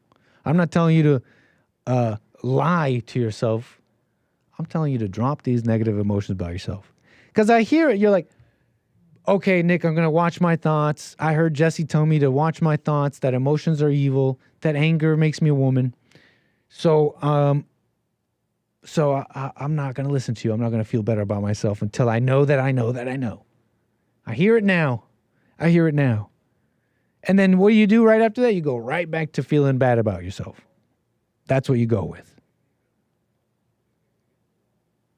I'm not telling you to lie to yourself. I'm telling you to drop these negative emotions about yourself. Because I hear it. You're like, okay, Nick, I'm going to watch my thoughts. I heard Jesse tell me to watch my thoughts, that emotions are evil, that anger makes me a woman. So I'm not going to listen to you. I'm not going to feel better about myself until I know that I know that I know. I hear it now. I hear it now. And then what do you do right after that? You go right back to feeling bad about yourself. That's what you go with.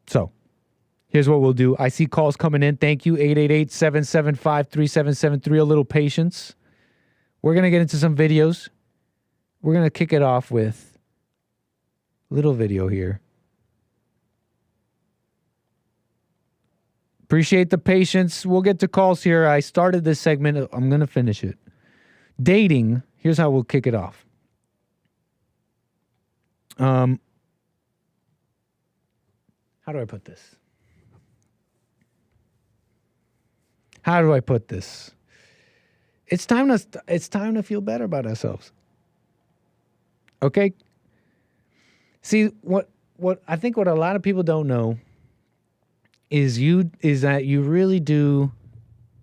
So here's what we'll do. I see calls coming in. Thank you. 888-775-3773. A little patience. We're going to get into some videos. We're going to kick it off with a little video here. Appreciate the patience. We'll get to calls here. I started this segment. I'm going to finish it. Dating. Here's how we'll kick it off. How do I put this? How do I put this? It's time to feel better about ourselves. Okay? See, what I think what a lot of people don't know is that you really do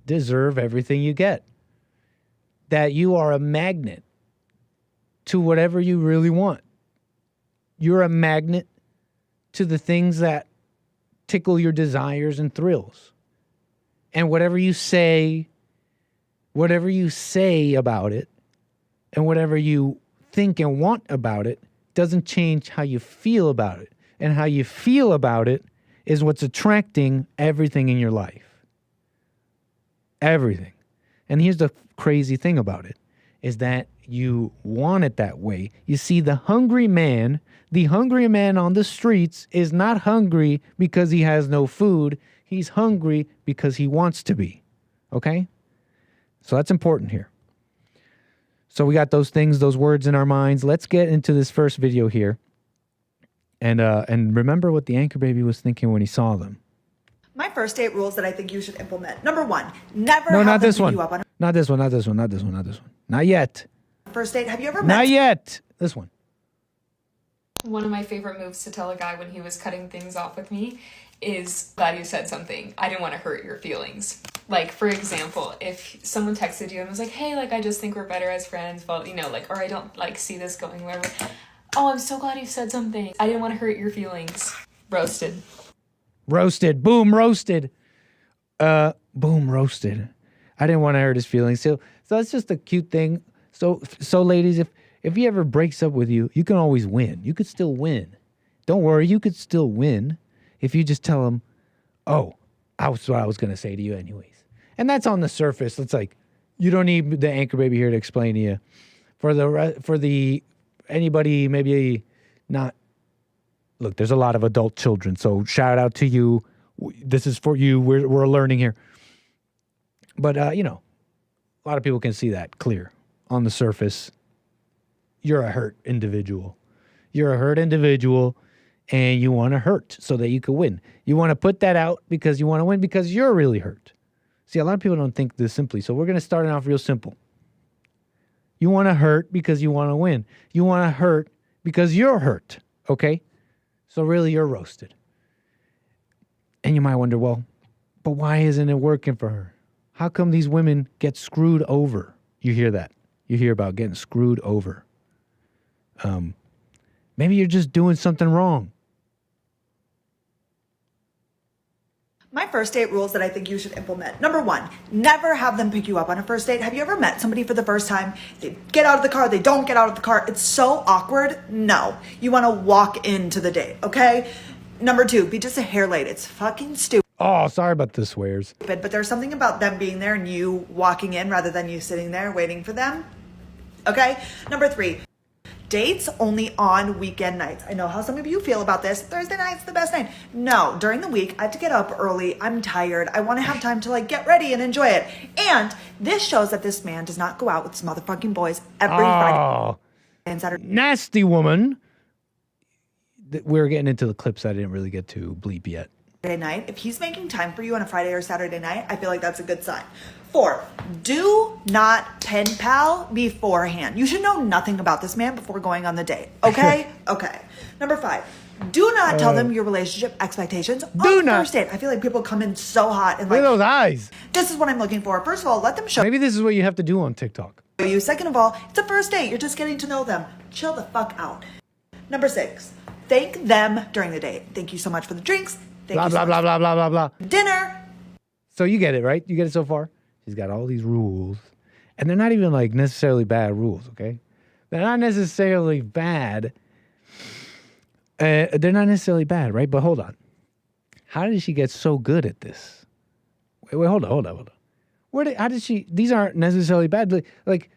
deserve everything you get. That you are a magnet to whatever you really want. You're a magnet to the things that tickle your desires and thrills. And whatever you say about it, and whatever you think and want about it, doesn't change how you feel about it. And how you feel about it is what's attracting everything in your life. Everything. And here's the crazy thing about it, is that you want it that way. You see, the hungry man on the streets is not hungry because he has no food. He's hungry because he wants to be. Okay? So that's important here. So we got those things, those words in our minds. Let's get into this first video here. And remember what the anchor baby was thinking when he saw them. My first date rules that I think you should implement. Number one, never No, have not them this pick one. you up on Not this one, not this one, not this one, not this one. Not yet. a first date. Have you ever met Not yet. This one. One of my favorite moves to tell a guy when he was cutting things off with me is, glad you said something. I didn't want to hurt your feelings. Like, for example, if someone texted you and was like, hey, like, I just think we're better as friends, well, you know, like, or I don't, like, see this going wherever. Oh, I'm so glad you said something. I didn't want to hurt your feelings. Roasted. Roasted. Boom, roasted. Boom, roasted. I didn't want to hurt his feelings. So that's just a cute thing. So ladies, if he ever breaks up with you, you can always win. You could still win. Don't worry, you could still win if you just tell him, oh, that's what I was going to say to you anyways. And that's on the surface. It's like, you don't need the anchor baby here to explain to you. For the anybody maybe not, look, there's a lot of adult children, so shout out to you. This is for you. We're learning here. But, you know, a lot of people can see that clear on the surface. You're a hurt individual. You're a hurt individual, and you want to hurt so that you can win. You want to put that out because you want to win because you're really hurt. See, a lot of people don't think this simply, so we're going to start it off real simple. You want to hurt because you want to win. You want to hurt because you're hurt, okay? So really, you're roasted. And you might wonder, well, but why isn't it working for her? How come these women get screwed over? You hear that. You hear about getting screwed over. Maybe you're just doing something wrong. My first date rules that I think you should implement. Number one, never have them pick you up on a first date. Have you ever met somebody for the first time? They get out of the car, they don't get out of the car. It's so awkward. No, you want to walk into the date, okay? Number two, be just a hair late. It's fucking stupid. Oh, sorry about the swears. But there's something about them being there and you walking in rather than you sitting there waiting for them. Okay? Number three, dates only on weekend nights. I know how some of you feel about this. Thursday night's the best night. No, during the week, I have to get up early. I'm tired. I want to have time to like get ready and enjoy it. And this shows that this man does not go out with his motherfucking boys every Friday and Saturday. Nasty woman. We're getting into the clips I didn't really get to bleep yet. Night. If he's making time for you on a Friday or Saturday night, I feel like that's a good sign. 4, do not pen pal beforehand. You should know nothing about this man before going on the date. Okay? Okay. Number 5, do not tell them your relationship expectations on the first date. I feel like people come in so hot and like, look at those eyes. This is what I'm looking for. First of all, let them show Maybe this is what you have to do on TikTok. you. Second of all, it's a first date. You're just getting to know them. Chill the fuck out. Number 6, thank them during the date. Thank you so much for the drinks. Blah, blah, blah, blah, blah, blah, blah. Dinner. So you get it, right? You get it so far? She's got all these rules. And they're not even like necessarily bad rules, okay? They're not necessarily bad. They're not necessarily bad, right? But hold on. How did she get so good at this? Wait, hold on. How did she, these aren't necessarily bad. Like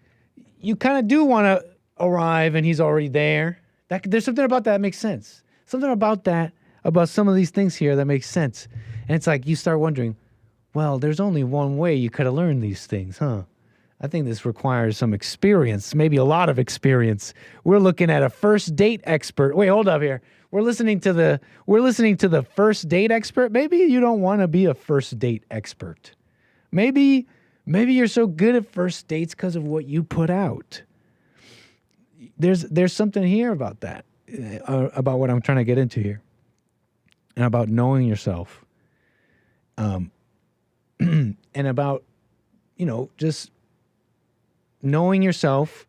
you kind of do want to arrive and he's already there. There's something about that makes sense. Something about that, about some of these things here that makes sense. And it's like you start wondering, well, there's only one way you could have learned these things, huh? I think this requires some experience, maybe a lot of experience. We're looking at a first date expert. Wait, hold up here. We're listening to the first date expert. Maybe you don't want to be a first date expert. Maybe you're so good at first dates because of what you put out. There's something here about that, about what I'm trying to get into here. And about knowing yourself, and about, just knowing yourself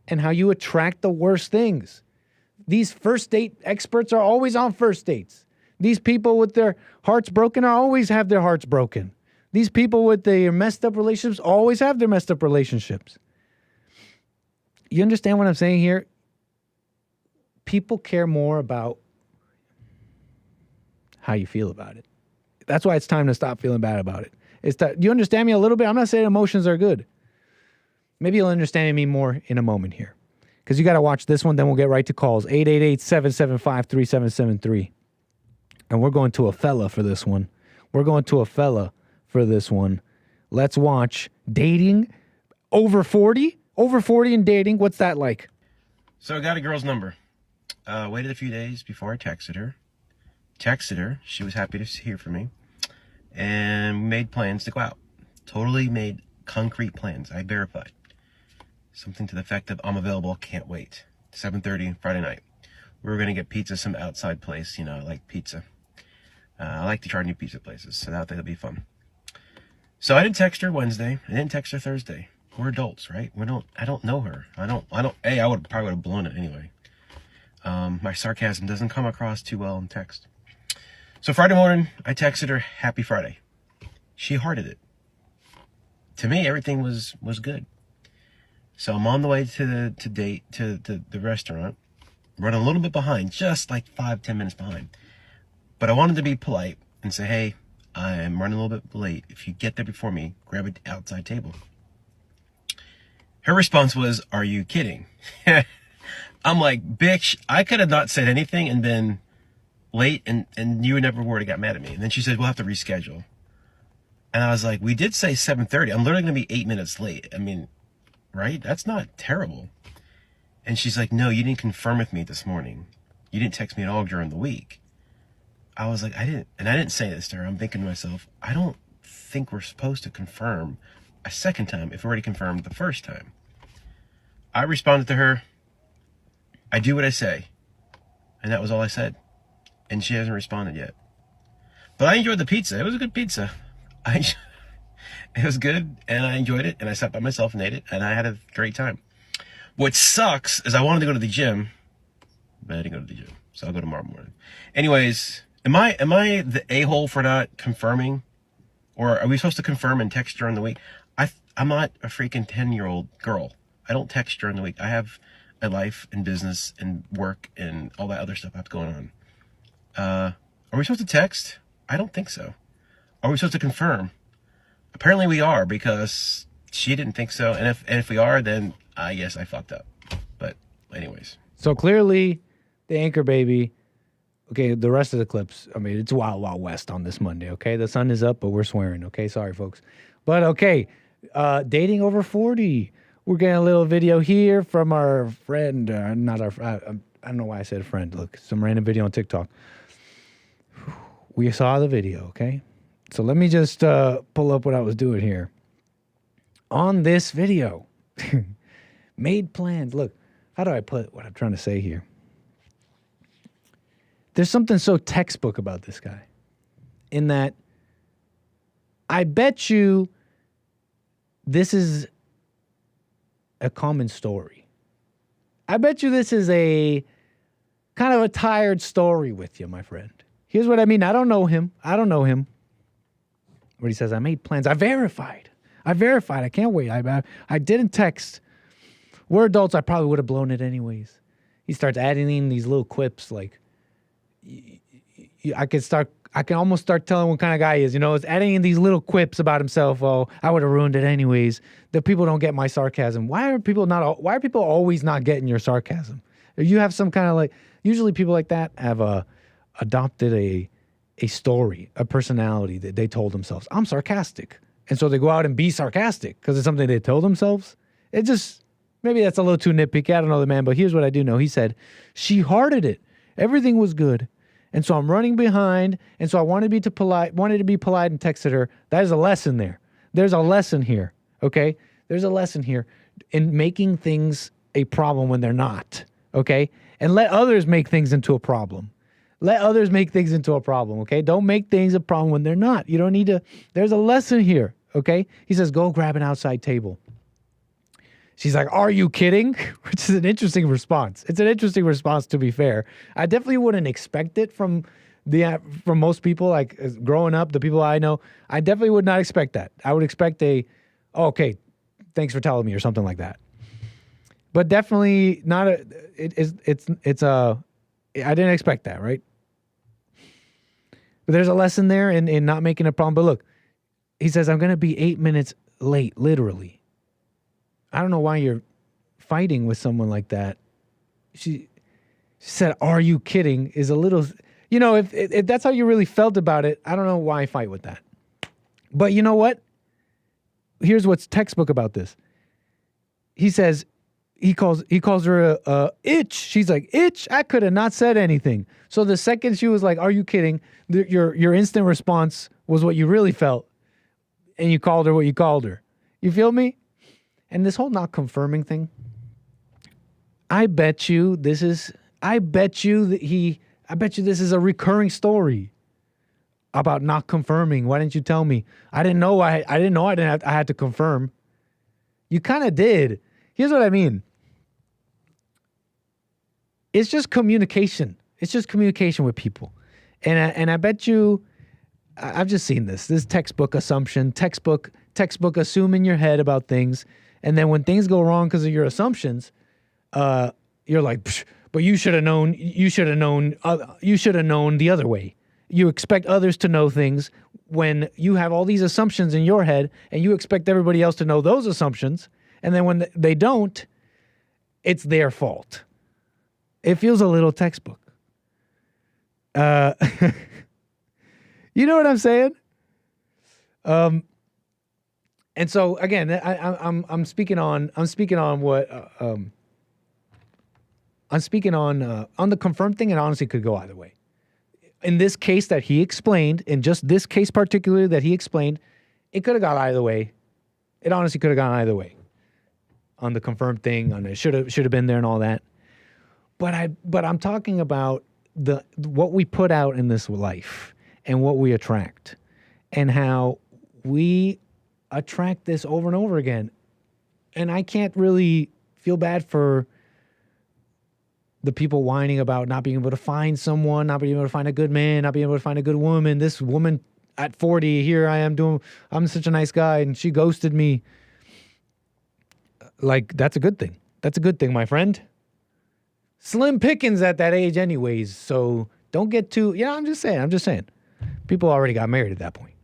and how you attract the worst things. These first date experts are always on first dates. These people with their hearts broken always have their hearts broken. These people with their messed up relationships always have their messed up relationships. You understand what I'm saying here? People care more about how you feel about it. That's why it's time to stop feeling bad about it. Do you understand me a little bit? I'm not saying emotions are good. Maybe you'll understand me more in a moment here. Because you got to watch this one, then we'll get right to calls. 888-775-3773. And we're going to a fella for this one. Let's watch dating over 40. Over 40 and dating. What's that like? So I got a girl's number. Waited a few days before I texted her. She was happy to hear from me. And made plans to go out. Totally made concrete plans. I verified. Something to the effect of, I'm available, can't wait. 7:30 Friday night. We were going to get pizza, some outside place. You know, I like pizza. I like to try new pizza places, so that'll be fun. So I didn't text her Wednesday. I didn't text her Thursday. We're adults, right? I don't know her. I probably would have blown it anyway. My sarcasm doesn't come across too well in text. So Friday morning, I texted her, happy Friday. She hearted it. To me, everything was good. So I'm on the way to the restaurant, running a little bit behind, just like 5-10 minutes behind. But I wanted to be polite and say, hey, I'm running a little bit late. If you get there before me, grab an outside table. Her response was, are you kidding? I'm like, bitch, I could have not said anything and been late and you never would have got mad at me. And then she said, we'll have to reschedule. And I was like, we did say 7:30. I'm literally going to be 8 minutes late. I mean, right? That's not terrible. And she's like, no, you didn't confirm with me this morning. You didn't text me at all during the week. I was like, I didn't say this to her. I'm thinking to myself, I don't think we're supposed to confirm a second time if we already confirmed the first time. I responded to her, I do what I say. And that was all I said. And she hasn't responded yet. But I enjoyed the pizza. It was a good pizza. It was good, and I enjoyed it, and I sat by myself and ate it, and I had a great time. What sucks is I wanted to go to the gym, but I didn't go to the gym, so I'll go tomorrow morning. Anyways, am I the a-hole for not confirming? Or are we supposed to confirm and text during the week? I'm not a freaking 10-year-old girl. I don't text during the week. I have a life and business and work and all that other stuff I have going on. Are we supposed to text? I don't think so. Are we supposed to confirm? Apparently we are, because she didn't think so. And if we are, then I guess I fucked up. But anyways. So clearly, the anchor baby, okay, the rest of the clips, I mean, it's Wild Wild West on this Monday, okay? The sun is up, but we're swearing, okay? Sorry, folks. But okay, dating over 40. We're getting a little video here from our friend, I don't know why I said friend. Look, some random video on TikTok. We saw the video, okay? So let me just pull up what I was doing here. On this video, made plans. Look, how do I put what I'm trying to say here? There's something so textbook about this guy, in that I bet you this is a common story. I bet you this is a kind of a tired story with you, my friend. Here's what I mean. I don't know him. But he says, I made plans. I verified. I can't wait. I didn't text. We're adults. I probably would have blown it anyways. He starts adding in these little quips like, I can almost start telling what kind of guy he is. You know, it's adding in these little quips about himself. Oh, I would have ruined it anyways. The people don't get my sarcasm. Why are people always not getting your sarcasm? You have some kind of like, usually people like that have adopted a story, a personality that they told themselves, I'm sarcastic. And so they go out and be sarcastic because it's something they told themselves. It just, maybe that's a little too nitpicky. I don't know the man, but here's what I do know. He said, she hearted it. Everything was good. And so I'm running behind. And so I wanted to be polite and texted her. That is a lesson there. There's a lesson here. Okay. There's a lesson here in making things a problem when they're not. Okay. And let others make things into a problem. Okay? Don't make things a problem when they're not. You don't need to. There's a lesson here, okay? He says, go grab an outside table. She's like, are you kidding? Which is an interesting response. It's an interesting response, to be fair. I definitely wouldn't expect it from most people, like growing up, the people I know. I definitely would not expect that. I would expect okay, thanks for telling me, or something like that. But definitely not I didn't expect that, right? But there's a lesson there in not making a problem. But look, he says, I'm going to be 8 minutes late, literally. I don't know why you're fighting with someone like that. She said, "Are you kidding?" Is a little, you know, if that's how you really felt about it, I don't know why fight with that. But you know what? Here's what's textbook about this. He says, he calls her a itch. She's like, itch? I could have not said anything. So the second she was like, "Are you kidding?" Your instant response was what you really felt. And you called her what you called her. You feel me? And this whole not confirming thing, I bet you this is a recurring story about not confirming. Why didn't you tell me? I didn't know I had to confirm. You kind of did. Here's what I mean. It's just communication. It's just communication with people. And I bet you, I've just seen this textbook assumption, textbook assume in your head about things. And then when things go wrong because of your assumptions, you're like, psh, but you should have known the other way. You expect others to know things when you have all these assumptions in your head and you expect everybody else to know those assumptions. And then when they don't, it's their fault. It feels a little textbook. You know what I'm saying? And so again, I'm speaking on the confirmed thing, and honestly could go either way. In this case that he explained, in just this case particularly that he explained, it could have gone either way. It honestly could have gone either way. On the confirmed thing, on it should have been there and all that. But I'm talking about what we put out in this life and what we attract, and how we attract this over and over again. And I can't really feel bad for the people whining about not being able to find someone, not being able to find a good man, not being able to find a good woman. This woman at 40, here I am I'm such a nice guy and she ghosted me. Like, that's a good thing. That's a good thing, my friend. Slim pickings at that age anyways, so don't get too, I'm just saying. People already got married at that point.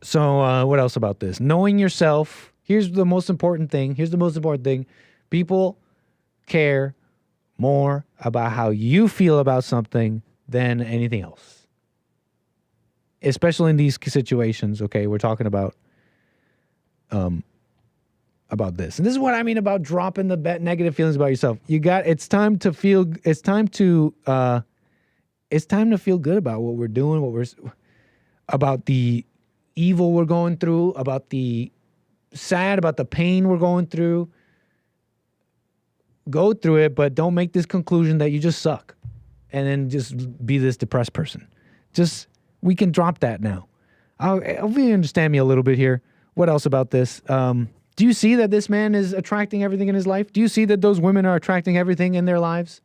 So what else about this? Knowing yourself. Here's the most important thing. People care more about how you feel about something than anything else. Especially in these situations, okay? We're talking about this. And this is what I mean about dropping the negative feelings about yourself. It's time to feel good about what we're doing, about the evil we're going through, about the pain we're going through. Go through it, but don't make this conclusion that you just suck and then just be this depressed person. We can drop that now. Hopefully you understand me a little bit here. What else about this? Do you see that this man is attracting everything in his life? Do you see that those women are attracting everything in their lives?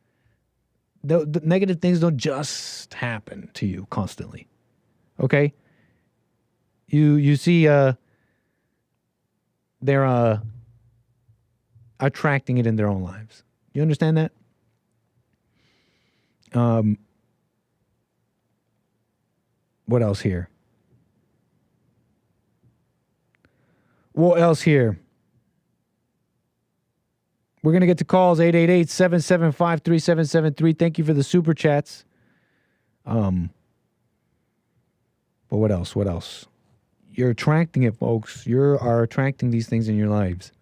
The negative things don't just happen to you constantly. Okay? You see they're attracting it in their own lives. You understand that? What else here? What else here? We're going to get to calls, 888-775-3773. Thank you for the super chats. But what else? What else? You're attracting it, folks. You are attracting these things in your lives.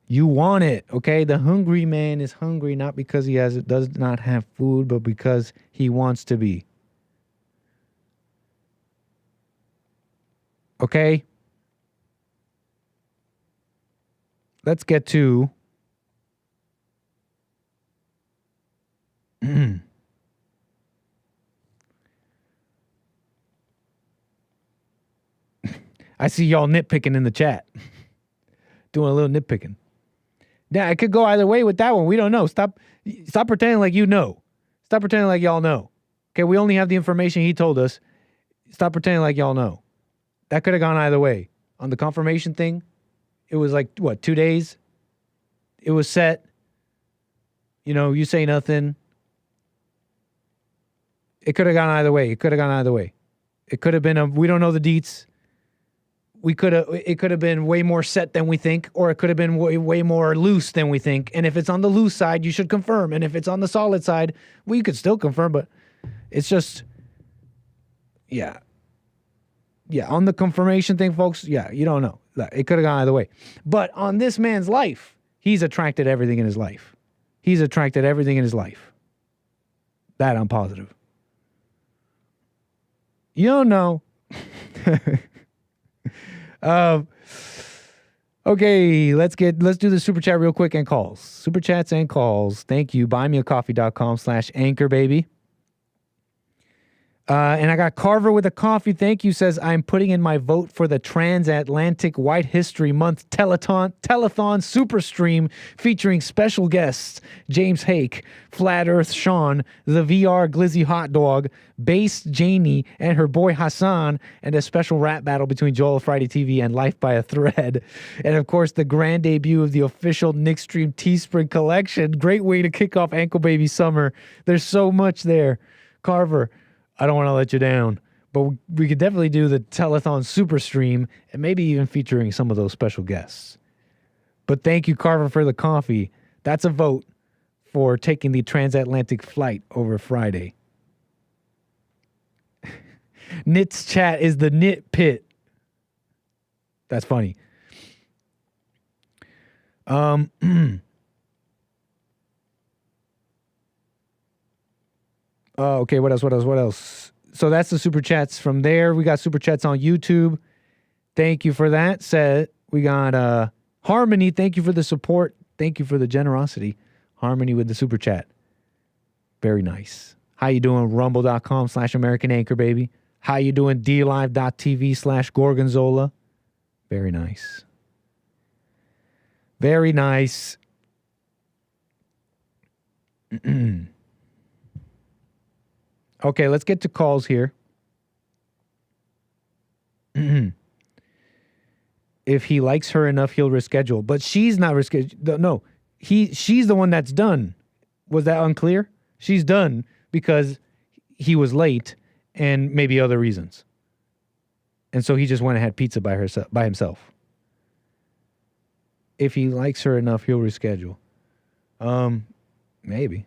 You want it, okay? The hungry man is hungry not because he does not have food, but because he wants to be. Okay? Let's get to I see y'all nitpicking in the chat. Doing a little nitpicking. Yeah, it could go either way with that one. We don't know. Stop pretending like you know. Stop pretending like y'all know. Okay, we only have the information he told us. Stop pretending like y'all know. That could have gone either way. On the confirmation thing, it was like, 2 days? It was set. You say nothing. It could have gone either way. It could have been we don't know the deets. it could have been way more set than we think, or it could have been way more loose than we think. And if it's on the loose side, you should confirm. And if it's on the solid side, well, you could still confirm, but it's just, yeah. Yeah, on the confirmation thing, folks, yeah, you don't know. It could have gone either way. But on this man's life, he's attracted everything in his life. He's attracted everything in his life. That I'm positive. You don't know. Okay, let's do the super chat real quick and calls. Super chats and calls. Thank you. buymeacoffee.com/anchor baby. And I got Carver with a coffee. Thank you. Says, I'm putting in my vote for the Transatlantic White History Month telethon super stream featuring special guests James Hake, Flat Earth Sean, the VR Glizzy Hot Dog, Bass Janie, and her boy Hassan, and a special rap battle between Joel of Friday TV and Life by a Thread. And of course, the grand debut of the official Nick Stream Teespring collection. Great way to kick off Ankle Baby Summer. There's so much there. Carver, I don't want to let you down, but we could definitely do the telethon super stream and maybe even featuring some of those special guests. But thank you, Carver, for the coffee. That's a vote for taking the transatlantic flight over Friday. Knit's chat is the knit pit. That's funny. Okay, what else? So that's the super chats from there. We got super chats on YouTube. Thank you for that. We got Harmony. Thank you for the support. Thank you for the generosity. Harmony with the super chat. Very nice. How you doing? Rumble.com/American Anchor Baby. How you doing? DLive.tv/Gorgonzola. Very nice. Very nice. Okay, let's get to calls here. If he likes her enough, he'll reschedule. But she's not rescheduled. No, she's the one that's done. Was that unclear? She's done because he was late and maybe other reasons. And so he just went and had pizza by himself. If he likes her enough, he'll reschedule. Maybe.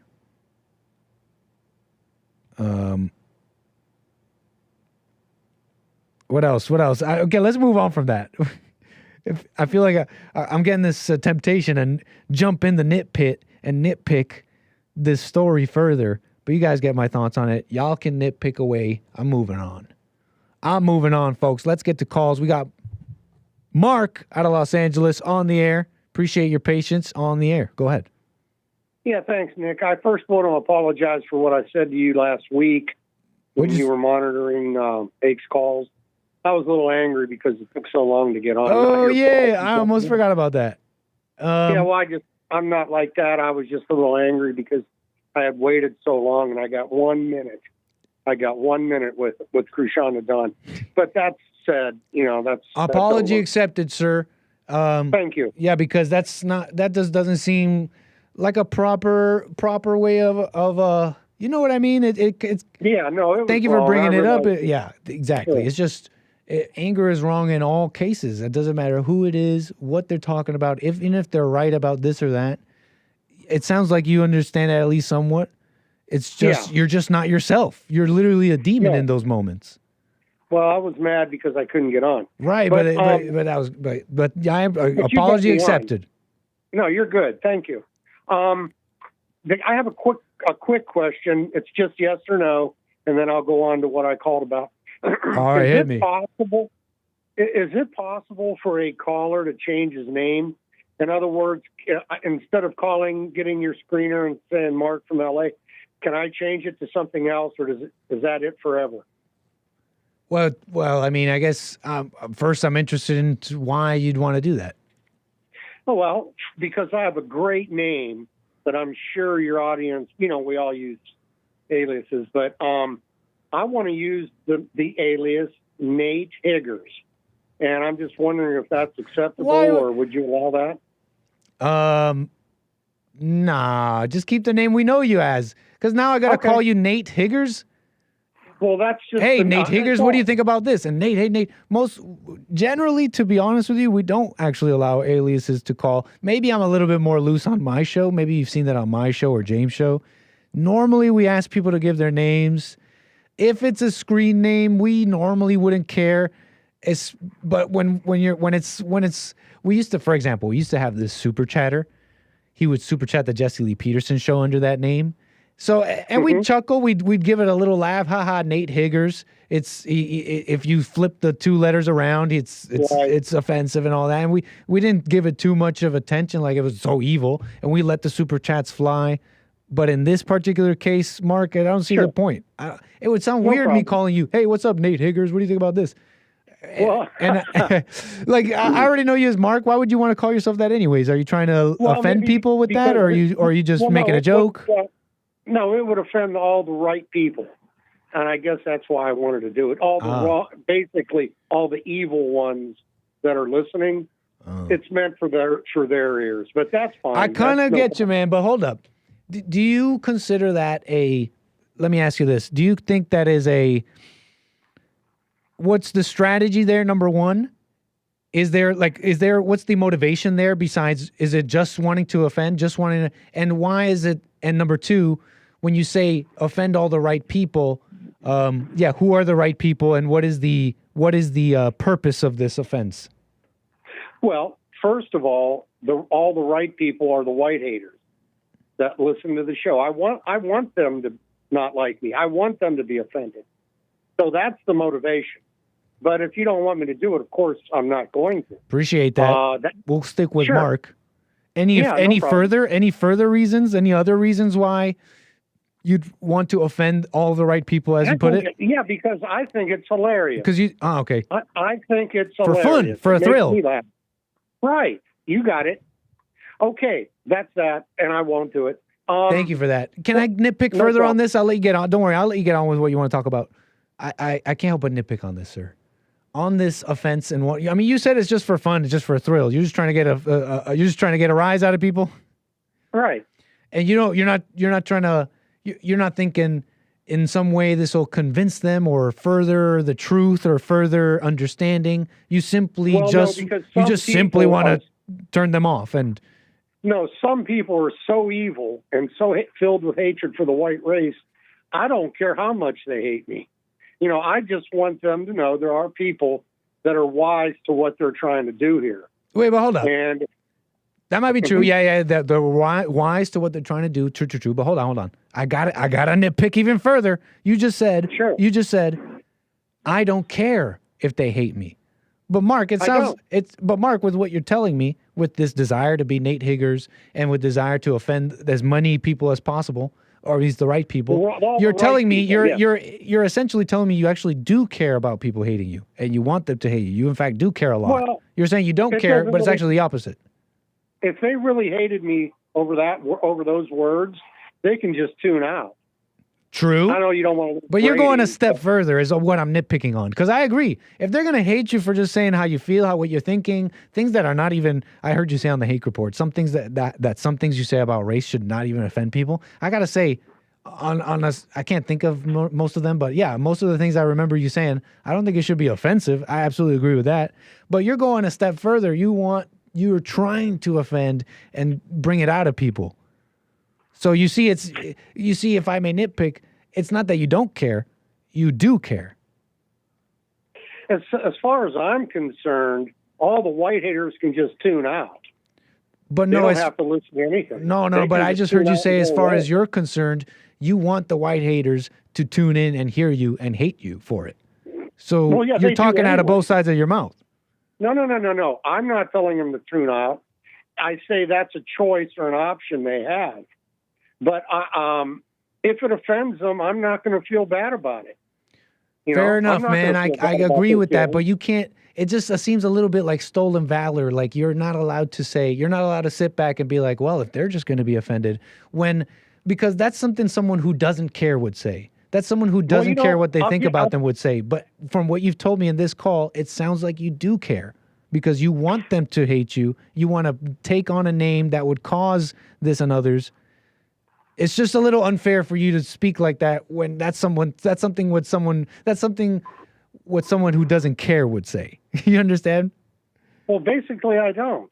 What else? Okay, let's move on from that. I feel like I'm getting this temptation and jump in the nit pit and nitpick this story further. But you guys get my thoughts on it. Y'all can nitpick away. I'm moving on, folks. Let's get to calls. We got Mark out of Los Angeles on the air. Appreciate your patience on the air. Go ahead. Yeah, thanks, Nick. I first want to apologize for what I said to you last week when you were monitoring Ake's calls. I was a little angry because it took so long to get on. Oh, yeah. I almost forgot about that. Yeah, well, I'm not like that. I was just a little angry because I had waited so long and I got 1 minute. With Krushan Don. But that said, that's apology accepted, sir. Thank you. Yeah, because that doesn't seem like a proper way of you know what I mean? It's yeah, no. It was thank you for bringing it up. Yeah, exactly. Yeah. It's just anger is wrong in all cases. It doesn't matter who it is, what they're talking about, even if they're right about this or that. It sounds like you understand that at least somewhat. It's just you're just not yourself. You're literally a demon in those moments. Well, I was mad because I couldn't get on. Right, but I apology accepted. No, you're good. Thank you. I have a quick question. It's just yes or no, and then I'll go on to what I called about. All right, hit me. Is it possible for a caller to change his name? In other words, instead of getting your screener and saying Mark from LA, can I change it to something else, or is that it forever? Well, I mean, I guess first I'm interested in why you'd want to do that. Oh, well, because I have a great name, but I'm sure your audience, we all use aliases, but I want to use the alias Nate Higgers, and I'm just wondering if that's acceptable, or would you allow that? Nah, just keep the name we know you as, because now I got to call you Nate Higgers. Well, that's just hey, Nate Higgers, what do you think about this? And Nate, hey, Nate, generally, to be honest with you, we don't actually allow aliases to call. Maybe I'm a little bit more loose on my show. Maybe you've seen that on my show or James' show. Normally, we ask people to give their names. If it's a screen name, we normally wouldn't care. But when it's we used to, for example, we used to have this super chatter. He would super chat the Jesse Lee Peterson show under that name. So, and we'd chuckle, we'd give it a little laugh, haha, Nate Higgers. If you flip the two letters around, it's offensive and all that. And we didn't give it too much of attention, like it was so evil, and we let the super chats fly. But in this particular case, Mark, I don't see the point. It would sound weird me calling you, hey, what's up, Nate Higgers? What do you think about this? Well, and like I already know you as Mark. Why would you want to call yourself that anyways? Are you trying to offend people with that, or are you just making a joke? No, it would offend all the right people, and I guess that's why I wanted to do it. All the basically all the evil ones that are listening. It's meant for their ears, but that's fine. I kind of get you, man. But hold up, do you consider that a? Let me ask you this: do you think that is a? What's the strategy there? Number one, what's the motivation there besides, is it just wanting to offend, and why is it, and number two, when you say offend all the right people, who are the right people and what is the purpose of this offense? Well, first of all the right people are the white haters that listen to the show. I want them to not like me. I want them to be offended. So that's the motivation. But if you don't want me to do it, of course, I'm not going to. Appreciate that. We'll stick with Mark. Any no further reasons? Any other reasons why you'd want to offend all the right people, as you put it? Yeah, because I think it's hilarious. Because okay. I think it's hilarious. For fun, for a thrill. Right. You got it. Okay, that's that, and I won't do it. Thank you for that. Can I nitpick further on this? I'll let you get on. Don't worry, I'll let you get on with what you want to talk about. I can't help but nitpick on this, sir. On this offense and what I mean, you said it's just for fun, it's just for a thrill. You're just trying to get a rise out of people, right? And you're not thinking in some way this will convince them or further the truth or further understanding. You simply simply want to turn them off. And no, some people are so evil and so filled with hatred for the white race. I don't care how much they hate me. I just want them to know there are people that are wise to what they're trying to do here. Wait, but hold on. And that might be true. Yeah. That they're wise to what they're trying to do. True. But hold on. I got to nitpick even further. You just said, I don't care if they hate me. But Mark, but Mark, with what you're telling me, with this desire to be Nate Higgers and with desire to offend as many people as possible, or he's the right people. You're telling me you're essentially telling me you actually do care about people hating you and you want them to hate you. You in fact do care a lot. Well, you're saying you don't care, but it's actually the opposite. If they really hated me over those words, they can just tune out. True. I know you don't want to. But you're going a step further is what I'm nitpicking on. Because I agree. If they're going to hate you for just saying how you feel, what you're thinking, things that are not even, I heard you say on the hate report, some things that some things you say about race should not even offend people. I got to say, on us, I can't think of most of them, but yeah, most of the things I remember you saying, I don't think it should be offensive. I absolutely agree with that. But you're going a step further. You're trying to offend and bring it out of people. So you see, if I may nitpick, it's not that you don't care, you do care. As far as I'm concerned, all the white haters can just tune out. But they don't have to listen to anything. No, but I just heard you say, as far as you're concerned, you want the white haters to tune in and hear you and hate you for it. So you're talking out of both sides of your mouth. No. I'm not telling them to tune out. I say that's a choice or an option they have. But if it offends them, I'm not going to feel bad about it. Fair enough, man. I agree with that, but you can't. It just seems a little bit like stolen valor. Like you're not allowed to sit back and be like, well, if they're just going to be offended, because that's something someone who doesn't care would say. That's someone who doesn't care what they think about them would say. But from what you've told me in this call, it sounds like you do care because you want them to hate you. You want to take on a name that would cause this and others. It's just a little unfair for you to speak like that when that's something what someone who doesn't care would say. You understand? Well, basically, I don't.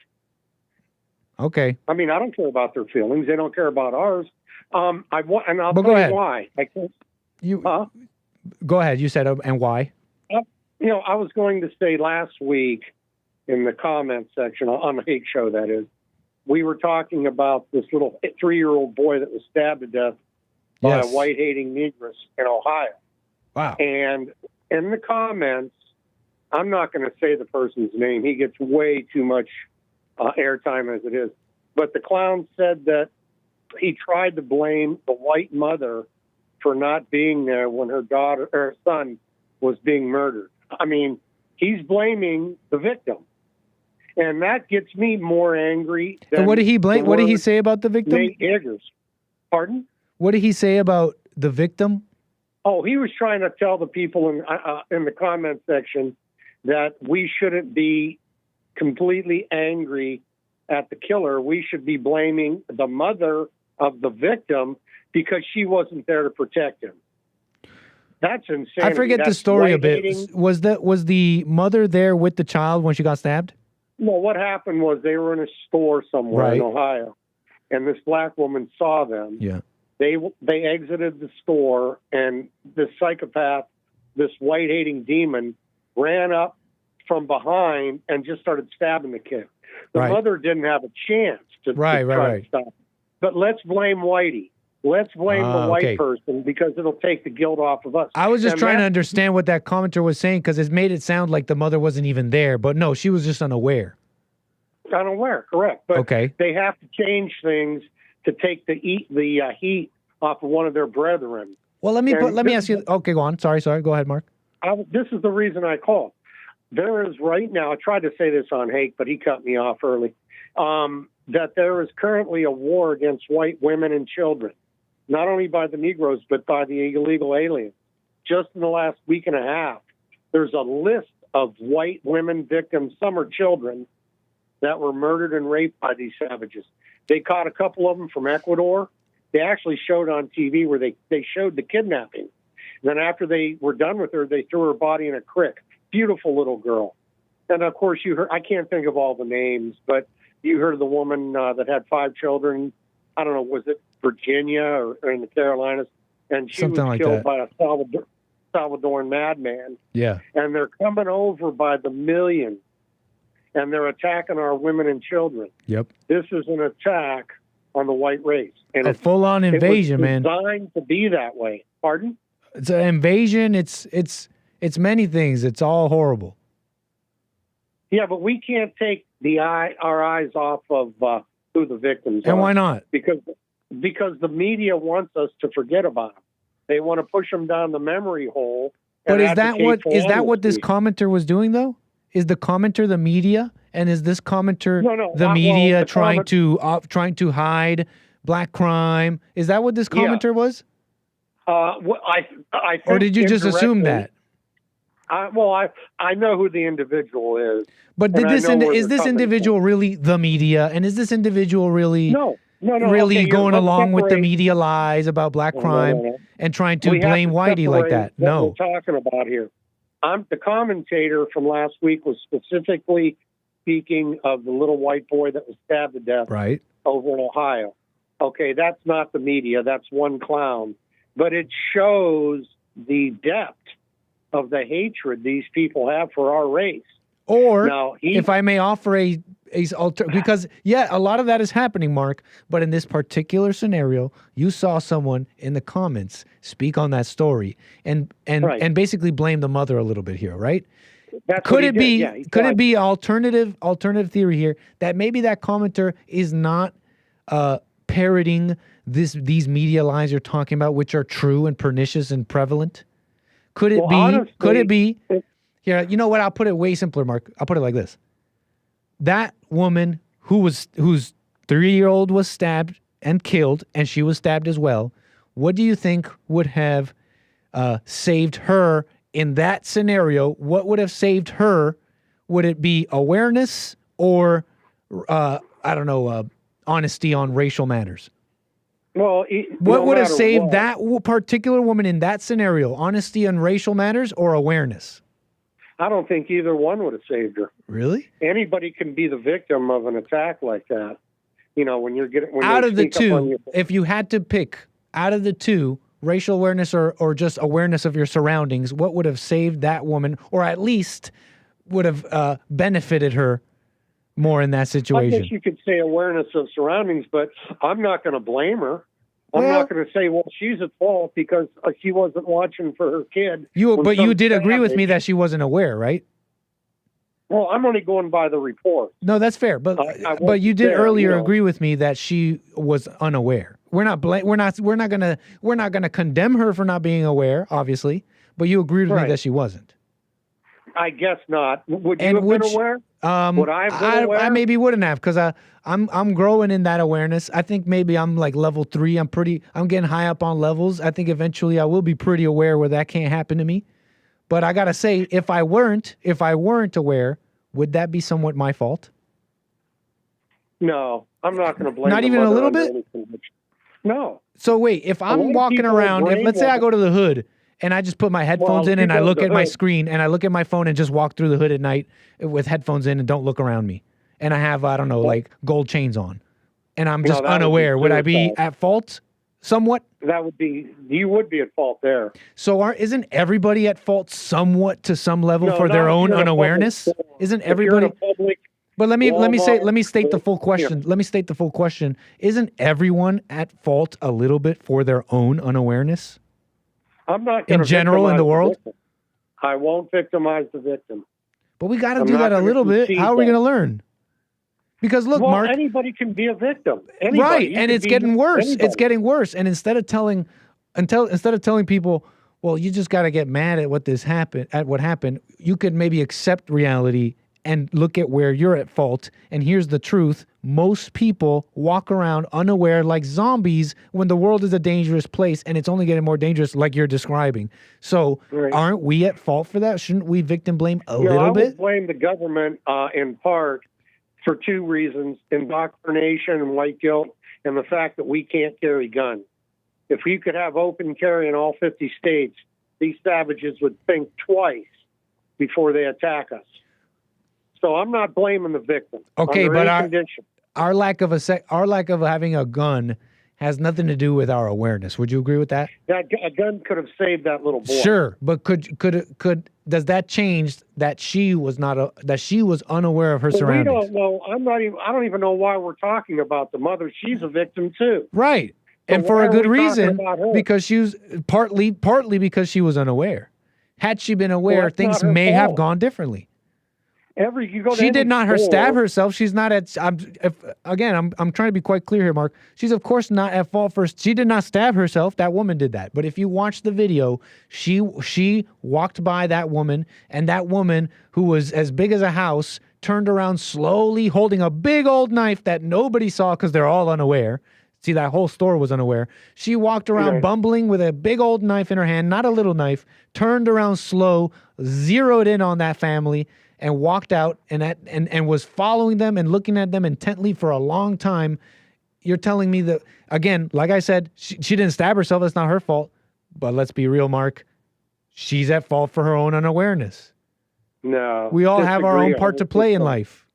Okay. I mean, I don't care about their feelings. They don't care about ours. And I'll But tell go ahead. you why. I can't. Go ahead. You said and why? I was going to say last week in the comment section on the Hate Show, that is, we were talking about this little 3-year-old boy that was stabbed to death by a white-hating negress in Ohio. Wow. And in the comments, I'm not going to say the person's name. He gets way too much airtime as it is. But the clown said that he tried to blame the white mother for not being there when her son was being murdered. I mean, he's blaming the victim. And that gets me more angry than... And what did he blame? What did he say about the victim? Nate Eggers. Pardon? What did he say about the victim? Oh, he was trying to tell the people in the comment section that we shouldn't be completely angry at the killer. We should be blaming the mother of the victim because she wasn't there to protect him. That's insane. I forget the story a bit. Was the mother there with the child when she got stabbed? Well, what happened was they were in a store somewhere in Ohio, and this black woman saw them. Yeah. They exited the store, and this psychopath, this white-hating demon, ran up from behind and just started stabbing the kid. The mother didn't have a chance to try to stop it. But let's blame Whitey. Let's blame the white person because it'll take the guilt off of us. I was just trying to understand what that commenter was saying because it made it sound like the mother wasn't even there. But no, she was just unaware. Unaware, correct. But they have to change things to take the heat off of one of their brethren. Well, let me ask you. Okay, go on. Sorry. Go ahead, Mark. This is the reason I called. There is right now, I tried to say this on Hake, but he cut me off early, that there is currently a war against white women and children. Not only by the Negroes, but by the illegal aliens. Just in the last week and a half, there's a list of white women victims, some are children, that were murdered and raped by these savages. They caught a couple of them from Ecuador. They actually showed on TV where they showed the kidnapping. And then after they were done with her, they threw her body in a creek. Beautiful little girl. And, of course, you heard, I can't think of all the names, but you heard of the woman that had 5 children. I don't know, was it Virginia or in the Carolinas? And she was killed by a Salvadoran madman. Yeah. And they're coming over by the millions, and they're attacking our women and children. Yep. This is an attack on the white race. And a full-on invasion, man. It's designed to be that way. Pardon? It's an invasion. It's many things. It's all horrible. Yeah, but we can't take our eyes off of who the victims are. And why not? Because the media wants us to forget about them. They want to push them down the memory hole. But is that what this commenter was doing though? Is the commenter the media, and is this commenter the media trying to hide black crime? Is that what this commenter was? I think, or did you just assume that? I know who the individual is. But is this individual really the media? And is this individual really going along with the media lies about black crime and trying to blame Whitey like that? No. What we're talking about here. The commentator from last week was specifically speaking of the little white boy that was stabbed to death over in Ohio. Okay, that's not the media. That's one clown. But it shows the depth of the hatred these people have for our race. Or, now, if I may offer because, a lot of that is happening, Mark, but in this particular scenario, you saw someone in the comments speak on that story and basically blame the mother a little bit here, right? Could it be alternative theory here that maybe that commenter is not parroting these media lies you're talking about, which are true and pernicious and prevalent? Could it be? Honestly, could it be? Here, you know what? I'll put it way simpler, Mark. I'll put it like this: that woman whose 3-year-old was stabbed and killed, and she was stabbed as well. What do you think would have saved her in that scenario? What would have saved her? Would it be awareness or honesty on racial matters? Well, what no would have matter saved what, that particular woman in that scenario? Honesty on racial matters or awareness? I don't think either one would have saved her. Really? Anybody can be the victim of an attack like that. You know, when out of the sneak up on two, you. if you had to pick out of the two, racial awareness or just awareness of your surroundings, what would have saved that woman, or at least would have benefited her more in that I situation? guess you could say awareness of surroundings, but I'm not going to blame her. I'm not going to say, well, she's at fault because she wasn't watching for her kid. But you did agree with me that she wasn't aware, right? Well, I'm only going by the report. No, that's fair. But you did earlier agree with me that she was unaware. We're not gonna condemn her for not being aware, obviously. But you agreed with me that she wasn't. I guess not. Would you have been aware? Would I have been aware? I maybe wouldn't have, because I'm growing in that awareness. I think maybe I'm like level 3. I'm getting high up on levels. I think eventually I will be pretty aware where that can't happen to me. But I gotta say, if I weren't aware, would that be somewhat my fault? No, I'm not going to blame. Not even a little bit? No. So wait, if I'm walking around, let's say I go to the hood and I just put my headphones in and I look at my screen and I look at my phone and just walk through the hood at night with headphones in and don't look around me, and I have, I don't know, like gold chains on, and I'm just unaware, would I be at fault somewhat? You would be at fault there. So isn't everybody at fault somewhat to some level for their own unawareness? Isn't everybody? But let me state the full question. Let me state the full question. Isn't everyone at fault a little bit for their own unawareness? I'm not in general in the world. I won't victimize the victim. But we got to do that a little bit. How are we going to learn? Because look, Mark, anybody can be a victim. Anybody. Right, and it's getting worse. Anybody. It's getting worse. And instead of telling people, well, you just got to get mad at what happened, you could maybe accept reality and look at where you're at fault. And here's the truth. Most people walk around unaware like zombies when the world is a dangerous place, and it's only getting more dangerous like you're describing. So aren't we at fault for that? Shouldn't we victim blame a little bit? I would blame the government in part for two reasons: indoctrination and white guilt, and the fact that we can't carry guns. If we could have open carry in all 50 states, these savages would think twice before they attack us. So I'm not blaming the victim. Okay, but our lack of having a gun has nothing to do with our awareness. Would you agree with that? A gun could have saved that little boy. Sure, but does that change that she was unaware of her surroundings? We don't know. I don't even know why we're talking about the mother. She's a victim too. Right. So and for a good reason, because she was partly because she was unaware. Had she been aware, things may have gone differently. She did not stab herself. She's not at. I'm trying to be quite clear here, Mark. She's of course not at fault for. She did not stab herself. That woman did that. But if you watch the video, she walked by that woman, and that woman, who was as big as a house, turned around slowly, holding a big old knife that nobody saw because they're all unaware. See, that whole store was unaware. She walked around bumbling with a big old knife in her hand, not a little knife. Turned around slow, zeroed in on that family, and walked out and was following them and looking at them intently for a long time. You're telling me that, again, like I said, she didn't stab herself. That's not her fault. But let's be real, Mark. She's at fault for her own unawareness. No. We all have our own part to play in life.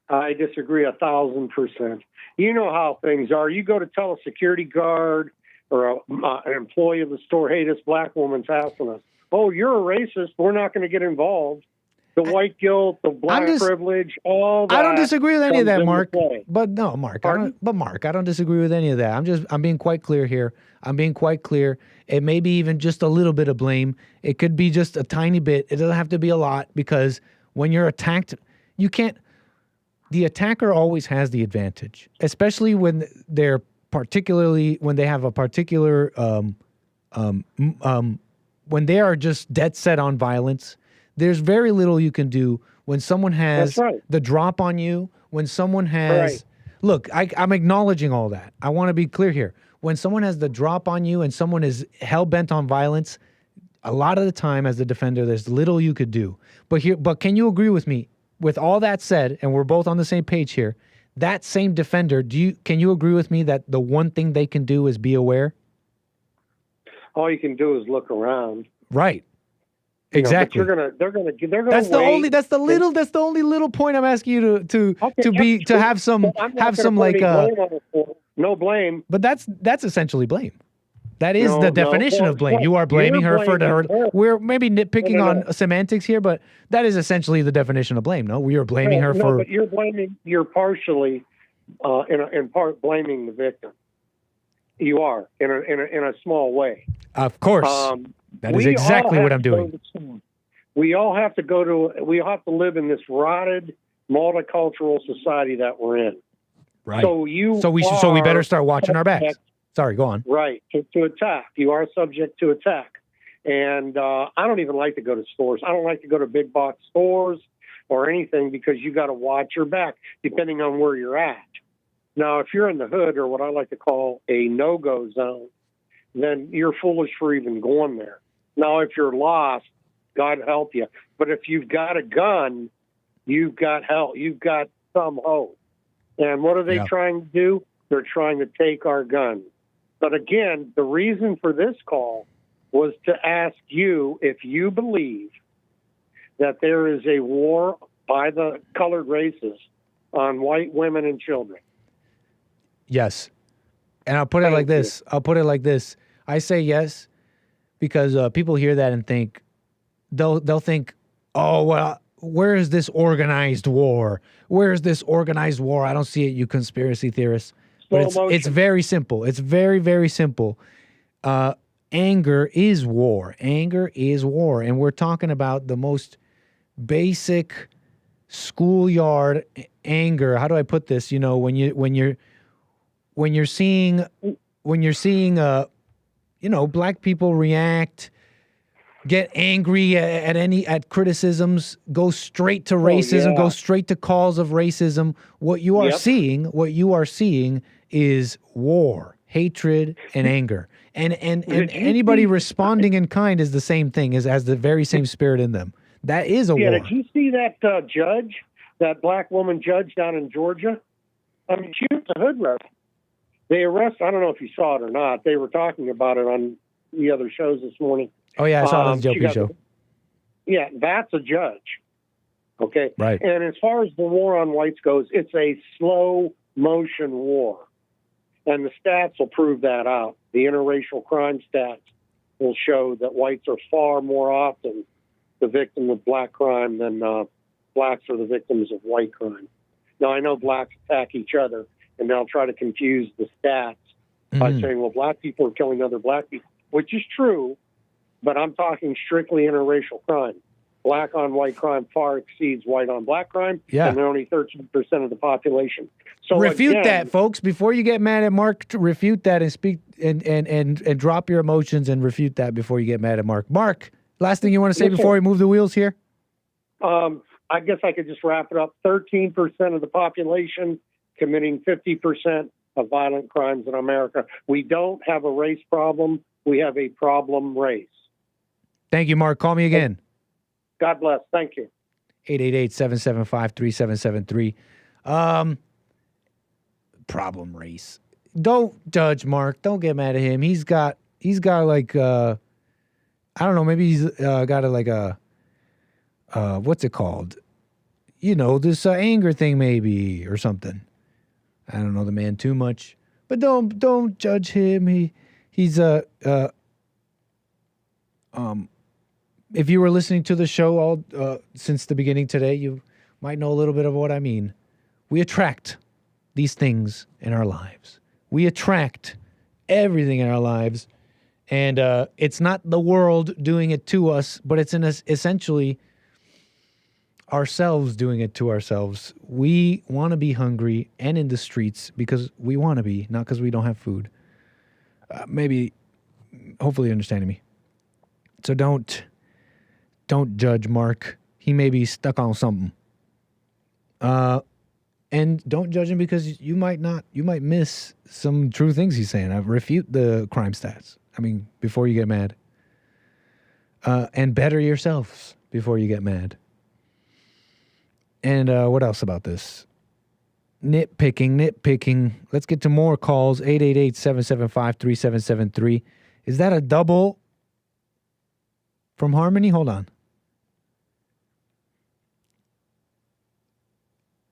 I disagree 1,000%. You know how things are. You go to tell a security guard or an employee of the store, hey, this black woman's hassling us. Oh, you're a racist. We're not going to get involved. The white guilt, the black privilege, all that. I don't disagree with any of that, Mark. But no, Mark. I don't disagree with any of that. I'm being quite clear here. I'm being quite clear. It may be even just a little bit of blame. It could be just a tiny bit. It doesn't have to be a lot, because when you're attacked, you can't. The attacker always has the advantage, especially when they have a particular when they are just dead set on violence. There's very little you can do when someone has the drop on you, when someone has... Look, I'm acknowledging all that. I want to be clear here. When someone has the drop on you and someone is hell-bent on violence, a lot of the time as the defender, there's little you could do. But can you agree with me, with all that said, and we're both on the same page here, that same defender, can you agree with me that the one thing they can do is be aware? All you can do is look around. Right. Exactly. But they're gonna. That's the only little point I'm asking you to have some no blame. But that's essentially blame. That is the definition of blame. You are blaming her for her. We're maybe nitpicking on semantics here, but that is essentially the definition of blame. No, we are blaming her for. But you're blaming. You're partially, in part, blaming the victim. You are in a small way. Of course, that is exactly what I'm doing. We all have to live in this rotted, multicultural society that we're in. Right. So we better start watching our backs. Sorry, go on. Right, to attack. You are subject to attack. And I don't even like to go to stores. I don't like to go to big box stores or anything because you got to watch your back depending on where you're at. Now, if you're in the hood or what I like to call a no-go zone, then you're foolish for even going there. Now, if you're lost, God help you. But if you've got a gun, you've got help. You've got some hope. And what are they trying to do? They're trying to take our guns. But again, the reason for this call was to ask you if you believe that there is a war by the colored races on white women and children. Yes. And I'll put it like this. I say yes because people hear that and think, they'll think, oh, well, where is this organized war? Where is this organized war? I don't see it, you conspiracy theorists. But it's very simple. It's very, very simple. Anger is war. Anger is war. And we're talking about the most basic schoolyard anger. How do I put this? You know, when you're seeing black people react, get angry at criticisms, go straight to racism, go straight to calls of racism. What you are seeing is war, hatred, and anger. And anybody responding in kind is the same thing, has the very same spirit in them. That is a war. Did you see that judge, that black woman judge down in Georgia? I mean, she was a hood rat. They arrested, I don't know if you saw it or not. They were talking about it on the other shows this morning. Oh, yeah, I saw it on the JP show. Yeah, that's a judge. Okay? Right. And as far as the war on whites goes, it's a slow motion war. And the stats will prove that out. The interracial crime stats will show that whites are far more often the victim of black crime than blacks are the victims of white crime. Now, I know blacks attack each other, and they'll try to confuse the stats by saying, well, black people are killing other black people, which is true, but I'm talking strictly interracial crime. Black on white crime far exceeds white on black crime, and they're only 13% of the population. So refute that, folks. Before you get mad at Mark, refute that and speak and drop your emotions and refute that before you get mad at Mark. Mark, last thing you want to say before we move the wheels here? I guess I could just wrap it up. 13% of the population committing 50% of violent crimes in America. We don't have a race problem. We have a problem race. Thank you, Mark. Call me again. God bless. Thank you. 888-775-3773. Problem race. Don't judge Mark. Don't get mad at him. He's got like I don't know, maybe he's got what's it called? You know, this anger thing maybe or something. I don't know the man too much. But don't judge him. He's if you were listening to the show all since the beginning today, you might know a little bit of what I mean. We attract these things in our lives. We attract everything in our lives, and it's not the world doing it to us, but it's essentially ourselves doing it to ourselves. We want to be hungry and in the streets because we want to be, not because we don't have food. Hopefully you're understanding me. So don't judge Mark. He may be stuck on something. And don't judge him because you might miss some true things he's saying. I refute the crime stats. I mean, before you get mad. And better yourselves before you get mad. And what else about this? Nitpicking. Let's get to more calls. 888-775-3773. Is that a double from Harmony? Hold on.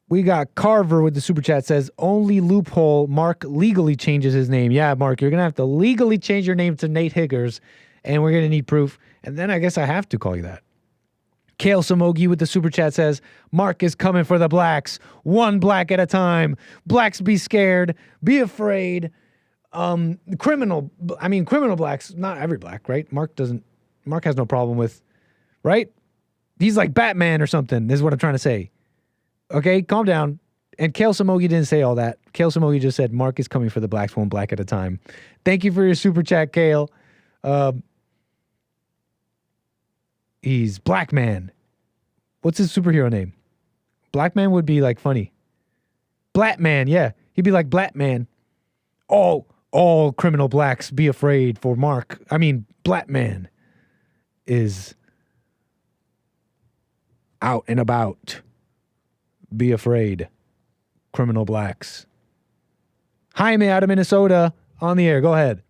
We got Carver with the super chat says, only loophole, Mark legally changes his name. Yeah, Mark, you're going to have to legally change your name to Nate Higgers, and we're going to need proof. And then I guess I have to call you that. Kale Samogi with the super chat says, Mark is coming for the blacks. One black at a time. Blacks be scared. Be afraid. Criminal blacks, not every black, right? Mark has no problem with, right? He's like Batman or something, is what I'm trying to say. Okay, calm down. And Kale Samogi didn't say all that. Kale Samogi just said, Mark is coming for the blacks, one black at a time. Thank you for your super chat, Kale. He's Black Man. What's his superhero name? Black Man would be like funny. Black Man, yeah. He'd be like Black Man. All criminal blacks be afraid for Mark. I mean, Black Man is out and about. Be afraid. Criminal blacks. Jaime out of Minnesota on the air. Go ahead.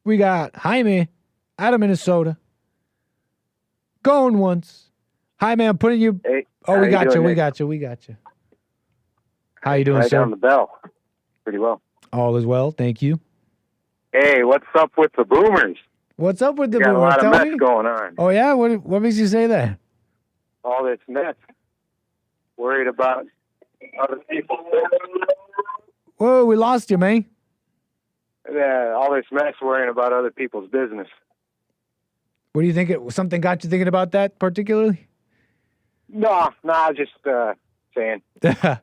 We got Jaime out of Minnesota. Going once. Jaime, I'm putting you. Hey, we got you. We got you. How you doing, right sir? Down the bell. Pretty well. All is well. Thank you. Hey, what's up with the boomers? What's up with the Got a boomers? lot of Tell mess me. going on. Oh, yeah? What makes you say that? All this mess. Worried about other people. Whoa, we lost you, man. Yeah, all this mess worrying about other people's business. What do you think? Something got you thinking about that particularly? No, just saying. But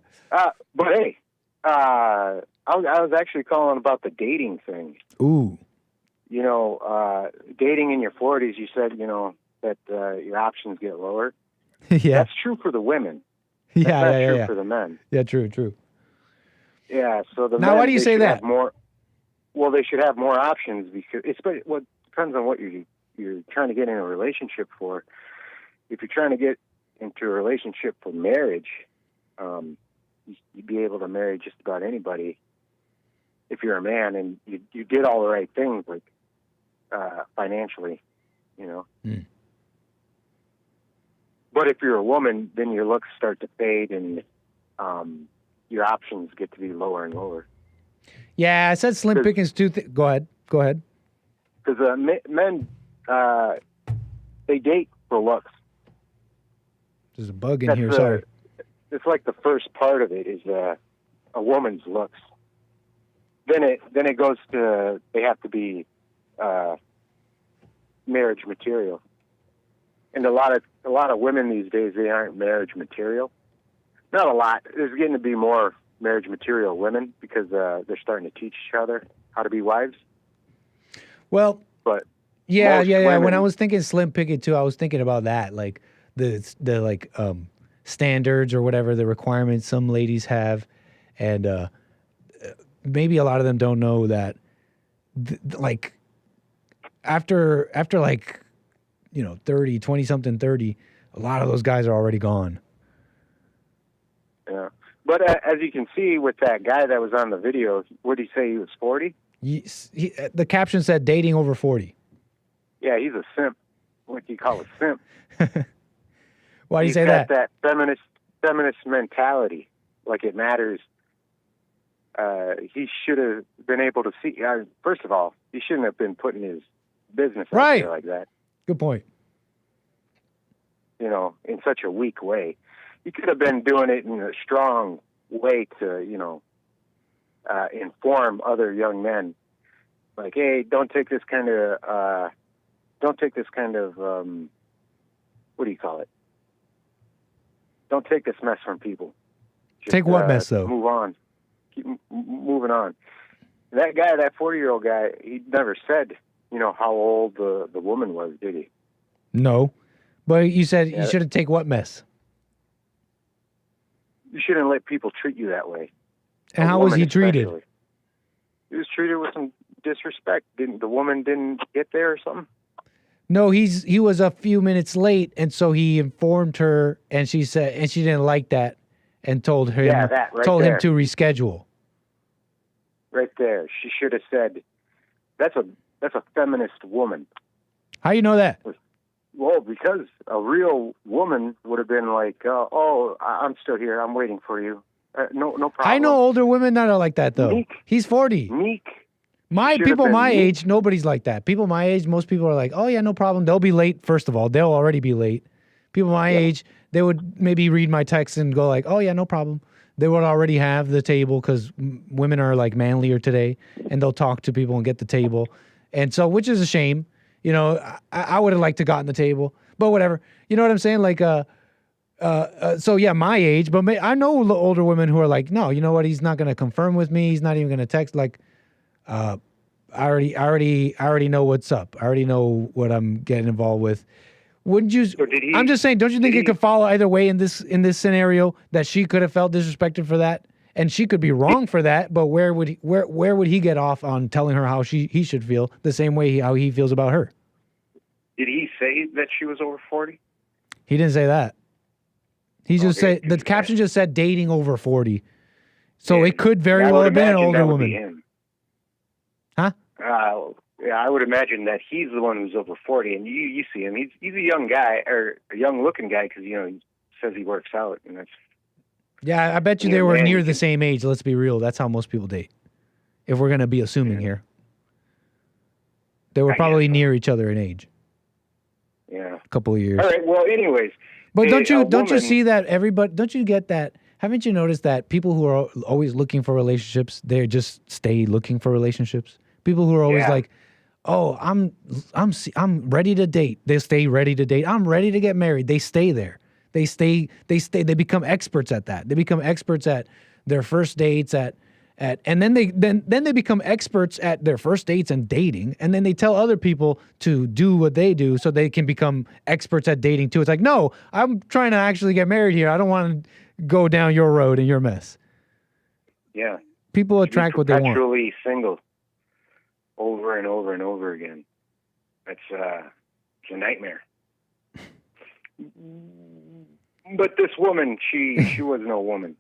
hey, I was actually calling about the dating thing. Ooh. You know, dating in your 40s, you said, that your options get lower. Yeah. That's true for the women. Yeah, That's not true yeah. for the men. Yeah, true. Yeah, so the now, men, why do you they say should that? have more. Well, they should have more options because what depends on what you're trying to get in a relationship for. If you're trying to get into a relationship for marriage, you'd be able to marry just about anybody if you're a man and you did all the right things, like financially, But if you're a woman, then your looks start to fade and your options get to be lower and lower. Yeah, I said slim pickings too. Go ahead. Because men, they date for looks. There's a bug in here. Sorry. It's like the first part of it is a woman's looks. Then it goes to they have to be marriage material. And a lot of women these days, they aren't marriage material. Not a lot. There's getting to be more marriage material women because they're starting to teach each other how to be wives. Well, but yeah. women, When I was thinking slim picking too, I was thinking about that, like the like standards or whatever the requirements some ladies have, and maybe a lot of them don't know that, like after like 30, 20 something, 30, a lot of those guys are already gone. Yeah. But as you can see with that guy that was on the video, what did he say? He was 40? The caption said dating over 40. Yeah, he's a simp. What do you call a simp? Why do you say that? He's got that feminist mentality. Like it matters. He should have been able to see. First of all, he shouldn't have been putting his business out there like that. Good point. In such a weak way. He could have been doing it in a strong way to, inform other young men. Like, hey, don't take this kind of, what do you call it? Don't take this mess from people. Just, take what mess, though? Move on. Keep moving on. That guy, that 40-year-old guy, he never said, how old the woman was, did he? No. But you said you shouldn't take what mess? You shouldn't let people treat you that way. And how was he treated? Especially. He was treated with some disrespect. The woman didn't get there or something? No, he was a few minutes late, and so he informed her, and she said, and she didn't like that, and told him that right told him there. to reschedule. Right there. She should have said, that's a feminist woman. How you know that? Well, because a real woman would have been like, I'm still here. I'm waiting for you. No problem. I know older women that are like that, though. Meek. He's 40. Meek. People my age, nobody's like that. People my age, most people are like, oh, yeah, no problem. They'll be late, first of all. They'll already be late. People my age, they would maybe read my text and go like, oh, yeah, no problem. They would already have the table because women are like manlier today, and they'll talk to people and get the table. And so, which is a shame. You know, I would have liked to gotten the table, but whatever. You know what I'm saying? Like, so yeah, my age, but I know older women who are like, no, you know what? He's not going to confirm with me. He's not even going to text. Like, I already know what's up. I already know what I'm getting involved with. Wouldn't you? I'm just saying, don't you think it could follow either way in this scenario that she could have felt disrespected for that, and she could be wrong for that? But where would he get off on telling her how he should feel the same way how he feels about her? Did he say that she was over 40? He didn't say that. He just said the caption just said dating over 40. So it could very well have been an older woman. Huh? Yeah, I would imagine that he's the one who's over 40, and you see him. He's a young guy, or a young-looking guy, because, you know, he says he works out, and that's... Yeah, I bet you they were near the same age. Let's be real. That's how most people date. If we're going to be assuming here. They were probably near each other in age. Yeah. A couple of years. All right, well, anyways. But don't you see that everybody, don't you get that? Haven't you noticed that people who are always looking for relationships, they just stay looking for relationships? People who are always like, oh, I'm ready to date. They stay ready to date. I'm ready to get married. They stay there. They become experts at that. They become experts at their first dates and then they become experts at their first dates and dating, and then they tell other people to do what they do so they can become experts at dating too. It's like, no, I'm trying to actually get married here. I don't want to go down your road and your mess. Yeah. People attract what they want. Perpetually single over and over and over again. It's a nightmare. But this woman, she was no woman.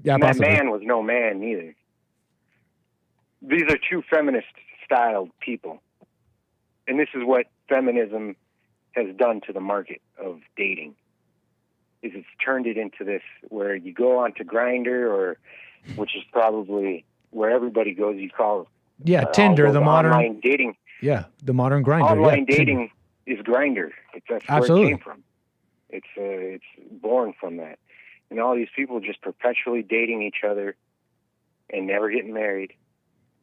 Yeah, and that man was no man either. These are two feminist-styled people. And this is what feminism has done to the market of dating. Is it's turned it into this where you go onto Grindr, or which is probably where everybody goes. You call Tinder, the modern online dating. Yeah, the modern Grindr. Online dating is Grindr. That's where it came from. It's born from that. And all these people just perpetually dating each other and never getting married,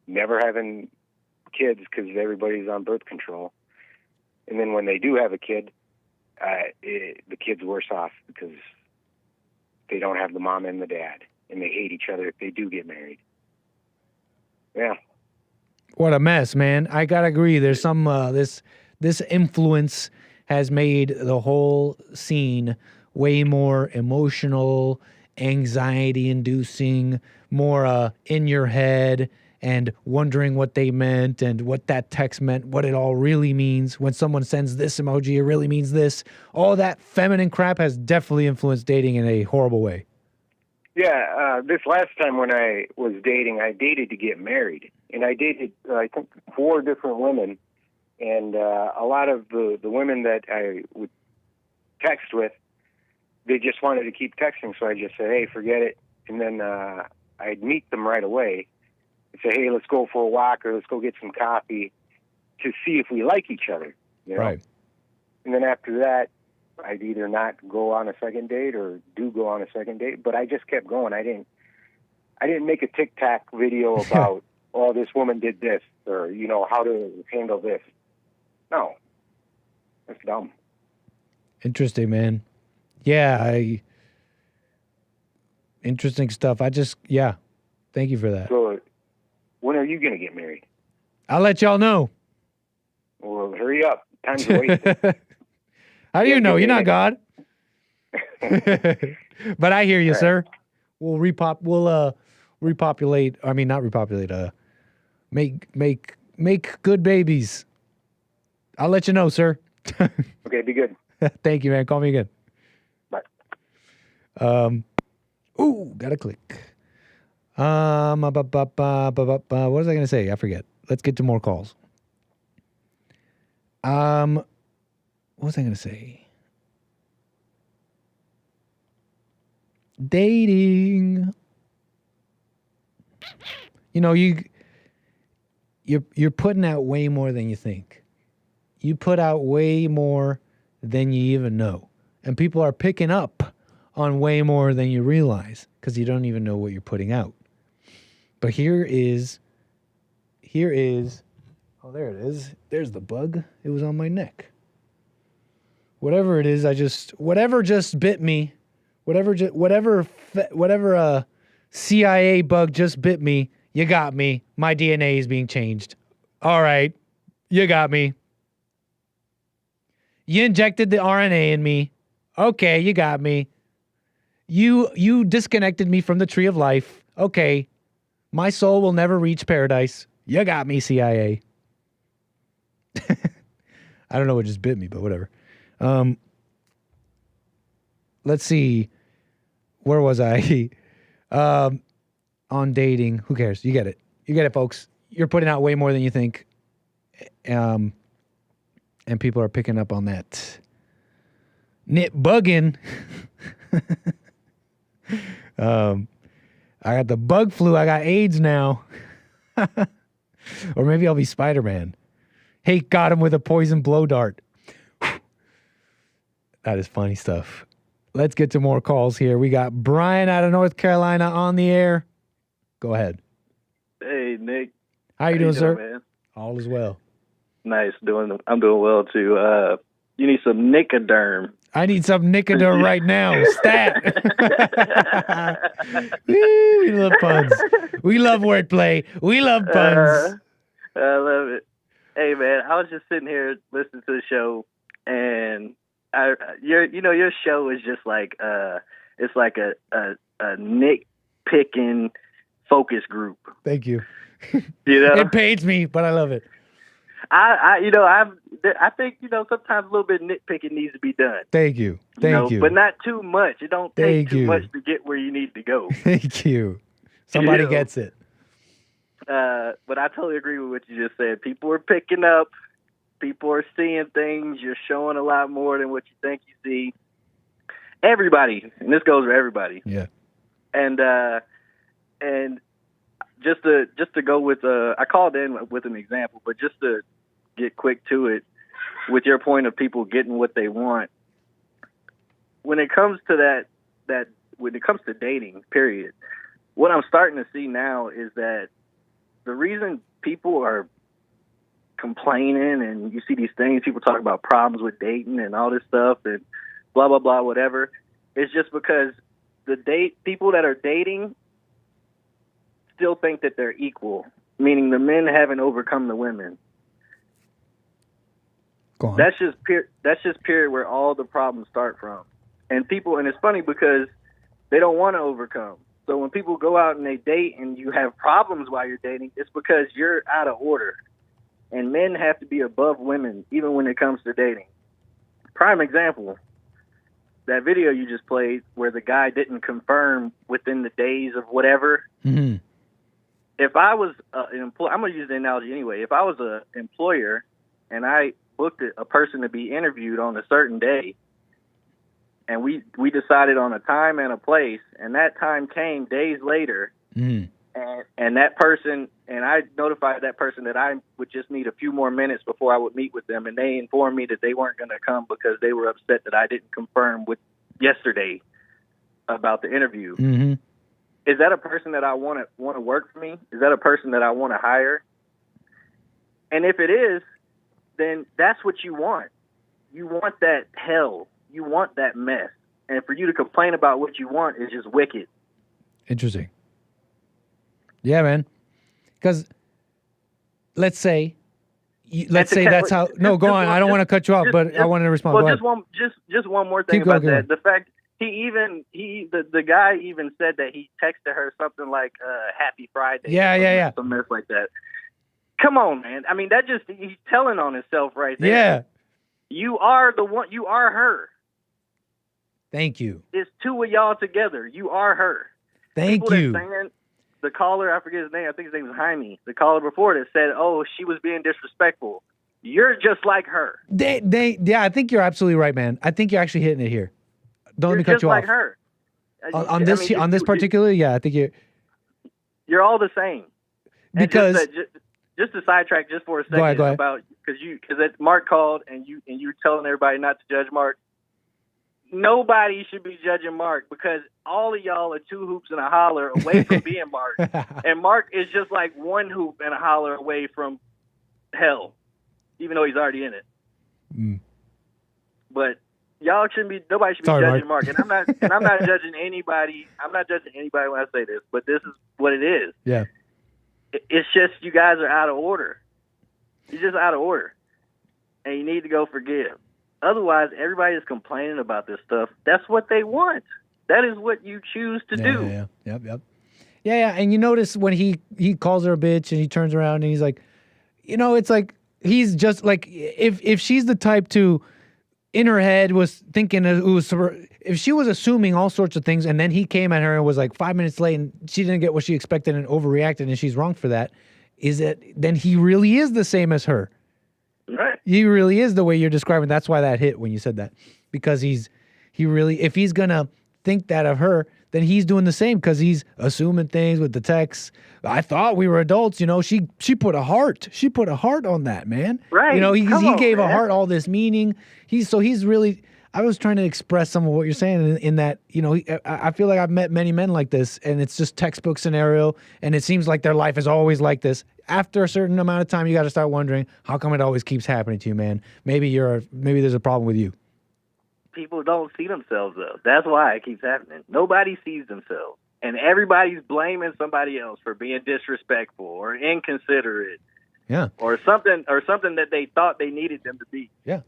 never having kids because everybody's on birth control. And then when they do have a kid, the kid's worse off because they don't have the mom and the dad, and they hate each other if they do get married. Yeah. What a mess, man. I gotta agree. There's some this influence has made the whole scene way more emotional, anxiety-inducing, more in your head, and wondering what they meant and what that text meant, what it all really means. When someone sends this emoji, it really means this. All that feminine crap has definitely influenced dating in a horrible way. Yeah, this last time when I was dating, I dated to get married. And I dated, I think, 4 different women. And a lot of the women that I would text with, they just wanted to keep texting, so I just said, hey, forget it. And then I'd meet them right away and say, hey, let's go for a walk or let's go get some coffee to see if we like each other. You know? Right. And then after that, I'd either not go on a second date or do go on a second date, but I just kept going. I didn't make a TikTok video about, oh, this woman did this, or, you know, how to handle this. No. That's dumb. Interesting, man. Yeah, interesting stuff. Thank you for that. So, when are you going to get married? I'll let y'all know. Well, hurry up. Time's wasted. How do you know? You're not God. But I hear you, sir. We'll repopulate. I mean, not repopulate. Make good babies. I'll let you know, sir. Okay, be good. Thank you, man. Call me again. Bye. Ooh, gotta click. What was I gonna say? I forget. Let's get to more calls. What was I gonna say? Dating. You know, you're putting out way more than you think. You put out way more than you even know. And people are picking up on way more than you realize because you don't even know what you're putting out. But here is, oh, there it is. There's the bug. It was on my neck. Whatever it is, whatever just bit me, whatever CIA bug just bit me, you got me. My DNA is being changed. All right. You got me. You injected the RNA in me. Okay, you got me. You disconnected me from the tree of life. Okay. My soul will never reach paradise. You got me, CIA. I don't know what just bit me, but whatever. Let's see. Where was I? On dating. Who cares? You get it. You get it, folks. You're putting out way more than you think. And people are picking up on that. Nit bugging. I got the bug flu. I got AIDS now. Or maybe I'll be Spider-Man. Hate got him with a poison blow dart. That is funny stuff. Let's get to more calls here. We got Brian out of North Carolina on the air. Go ahead. Hey, Nick. How you doing, sir? Man? All is well. Nice. I'm doing well, too. You need some Nicoderm. I need some Nicoderm right now. Stat. We love puns. We love wordplay. We love puns. I love it. Hey, man, I was just sitting here listening to the show, and your show is just like it's like a Nick picking focus group. Thank you. You know, it pains me, but I love it. I think sometimes a little bit of nitpicking needs to be done. Thank you. Thank you. But not too much. It don't take too much to get where you need to go. Thank you. Somebody gets it. But I totally agree with what you just said. People are picking up. People are seeing things. You're showing a lot more than what you think you see. Everybody, and this goes for everybody. Yeah. And just to go with I called in with an example, but just to get quick to it, with your point of people getting what they want. When it comes to when it comes to dating, period, what I'm starting to see now is that the reason people are complaining and you see these things, people talk about problems with dating and all this stuff and blah, blah, blah, whatever, it's just because people that are dating still think that they're equal, meaning the men haven't overcome the women. Go on. That's just period where all the problems start from. And it's funny because they don't want to overcome. So when people go out and they date and you have problems while you're dating, it's because you're out of order. And men have to be above women, even when it comes to dating. Prime example, that video you just played where the guy didn't confirm within the days of whatever. Mm-hmm. If I was an employer, I'm going to use the analogy anyway. If I was an employer and I booked a person to be interviewed on a certain day, and we decided on a time and a place, and that time came days later, and that person, and I notified that person that I would just need a few more minutes before I would meet with them, and they informed me that they weren't going to come because they were upset that I didn't confirm with yesterday about the interview. Mm-hmm. Is that a person that I want to work for me? Is that a person that I want to hire? And if it is, then that's what you want. You want that hell. You want that mess. And for you to complain about what you want is just wicked. Interesting. Yeah, man. Because let's say that's how. No, go on. I don't want to cut you off, but I wanted to respond. Well, just one more thing about that. The fact the guy even said that he texted her something like "Happy Friday." Yeah. Some mess like that. Come on, man. I mean, he's telling on himself right there. Yeah. You are the one. You are her. Thank you. It's two of y'all together. You are her. Thank People you. That saying, the caller, I forget his name. I think his name was Jaime. The caller before that said, "Oh, she was being disrespectful." You're just like her. Yeah, I think you're absolutely right, man. I think you're actually hitting it here. Don't let me cut you like off. Her. On this particular, yeah, I think you're all the same. Because just to sidetrack just for a second go ahead. about because Mark called and you were telling everybody not to judge Mark. Nobody should be judging Mark because all of y'all are two hoops and a holler away from being Mark, and Mark is just like one hoop and a holler away from hell, even though he's already in it. But y'all shouldn't be. Nobody should be judging Mark, and I'm not judging anybody. I'm not judging anybody when I say this, but this is what it is. Yeah. It's just you guys are out of order. You're just out of order. And you need to go forgive. Otherwise, everybody is complaining about this stuff. That's what they want. That is what you choose to do. Yeah. Yep. Yeah. And you notice when he calls her a bitch and he turns around and he's like, it's like he's just like if she's the type to in her head was thinking it was if she was assuming all sorts of things and then he came at her and was like 5 minutes late and she didn't get what she expected and overreacted and she's wrong for that, then he really is the same as her. Right. He really is the way you're describing. That's why that hit when you said that. Because he really, if he's gonna think that of her, then he's doing the same because he's assuming things with the texts. I thought we were adults, she put a heart. She put a heart on that, man. Right. He gave a heart all this meaning. He's really, I was trying to express some of what you're saying in that, I feel like I've met many men like this and it's just textbook scenario and it seems like their life is always like this. After a certain amount of time, you got to start wondering, how come it always keeps happening to you, man? Maybe there's a problem with you. People don't see themselves, though. That's why it keeps happening. Nobody sees themselves. And everybody's blaming somebody else for being disrespectful or inconsiderate. Yeah. Or something that they thought they needed them to be. Yeah.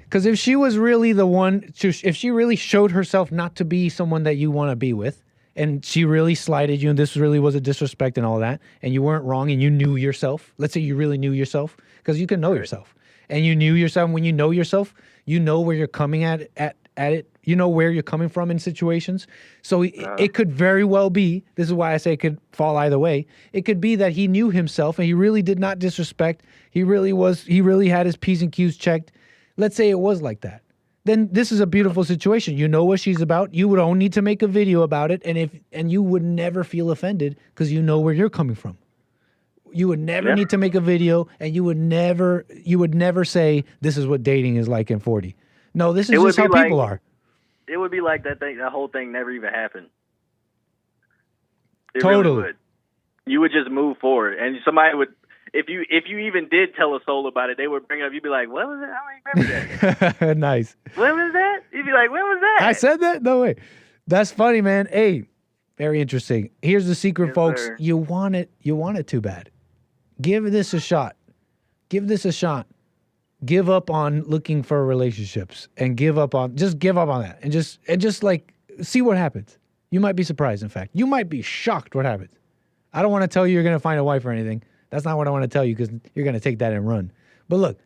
Because if she was really the one, if she really showed herself not to be someone that you want to be with, and she really slighted you, and this really was a disrespect and all that, and you weren't wrong, and you knew yourself. Let's say you really knew yourself, because you can know yourself. And you knew yourself. When you know yourself, you know where you're coming at it. You know where you're coming from in situations. So it could very well be, this is why I say it could fall either way. It could be that he knew himself, and he really did not disrespect. He really had his P's and Q's checked. Let's say it was like that. Then this is a beautiful situation. You know what she's about. You would only need to make a video about it, and you would never feel offended because you know where you're coming from. You would never need to make a video, and you would never say this is what dating is like in 40. No, this is just how people are. It would be like that whole thing never even happened. It totally really would. You would just move forward, and somebody would. If you even did tell a soul about it, they would bring it up. You'd be like, "What was that? I don't remember that." Nice. What was that? You'd be like, "What was that?" I said that? No way. That's funny, man. Hey, very interesting. Here's the secret, folks. Sir. You want it too bad. Give this a shot. Give this a shot. Give up on looking for relationships and give up on that and just like see what happens. You might be surprised. In fact, you might be shocked what happens. I don't want to tell you you're going to find a wife or anything. That's not what I want to tell you because you're going to take that and run. But look,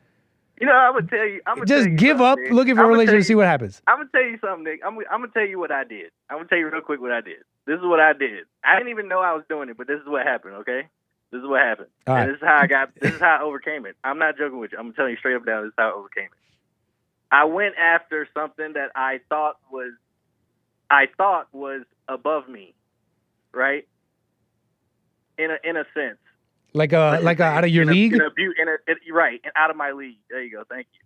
I would tell you. Just give up looking for a relationship and see what happens. I'm going to tell you something, Nick. I'm going to tell you what I did. I'm going to tell you real quick what I did. This is what I did. I didn't even know I was doing it, but this is what happened, okay? This is what happened. All right. And this is how I overcame it. I'm not joking with you. I'm telling you straight up down, this is how I overcame it. I went after something that I thought was above me, right? In a sense. Like out of your league? Right, and out of my league. There you go. Thank you.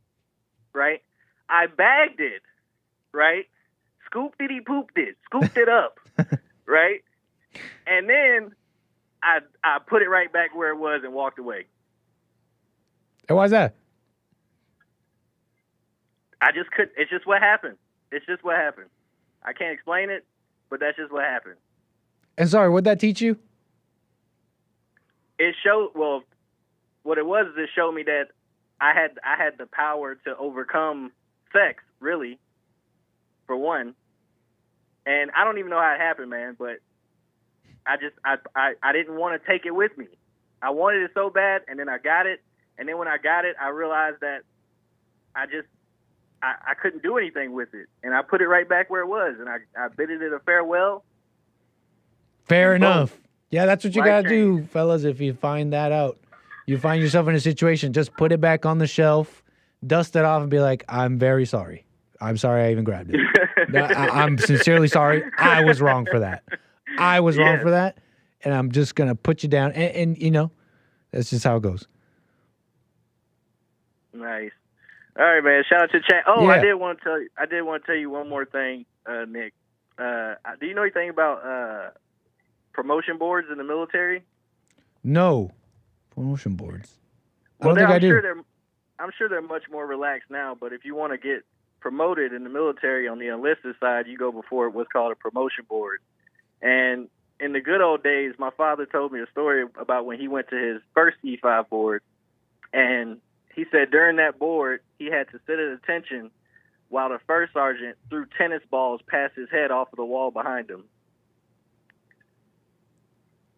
Right? I bagged it, right? Scooped it up, right? And then I put it right back where it was and walked away. And why's that? I just couldn't. It's just what happened. I can't explain it, but that's just what happened. And sorry, what'd that teach you? It showed, well, what it was is it showed me that I had the power to overcome sex, really, for one. And I don't even know how it happened, man, but I didn't want to take it with me. I wanted it so bad, and then I got it. And then when I got it, I realized that I couldn't do anything with it, and I put it right back where it was, and I bidded it a farewell. Fair enough. Yeah, that's what you Life gotta do, fellas. If you find that out, you find yourself in a situation, just put it back on the shelf, dust it off, and be like, "I'm very sorry. I'm sorry I even grabbed it. I'm sincerely sorry. I was wrong for that. I was wrong for that, and I'm just gonna put you down." And you know, that's just how it goes. Nice. All right, man. Shout out to chat. Oh, Yeah. I did want to tell you one more thing, Nick. Do you know anything about promotion boards in the military? No promotion boards. Well, I don't think I do. I'm sure they're much more relaxed now. But if you want to get promoted in the military on the enlisted side, you go before what's called a promotion board. And in the good old days, my father told me a story about when he went to his first E5 board, and he said during that board, he had to sit at attention while the first sergeant threw tennis balls past his head off of the wall behind him.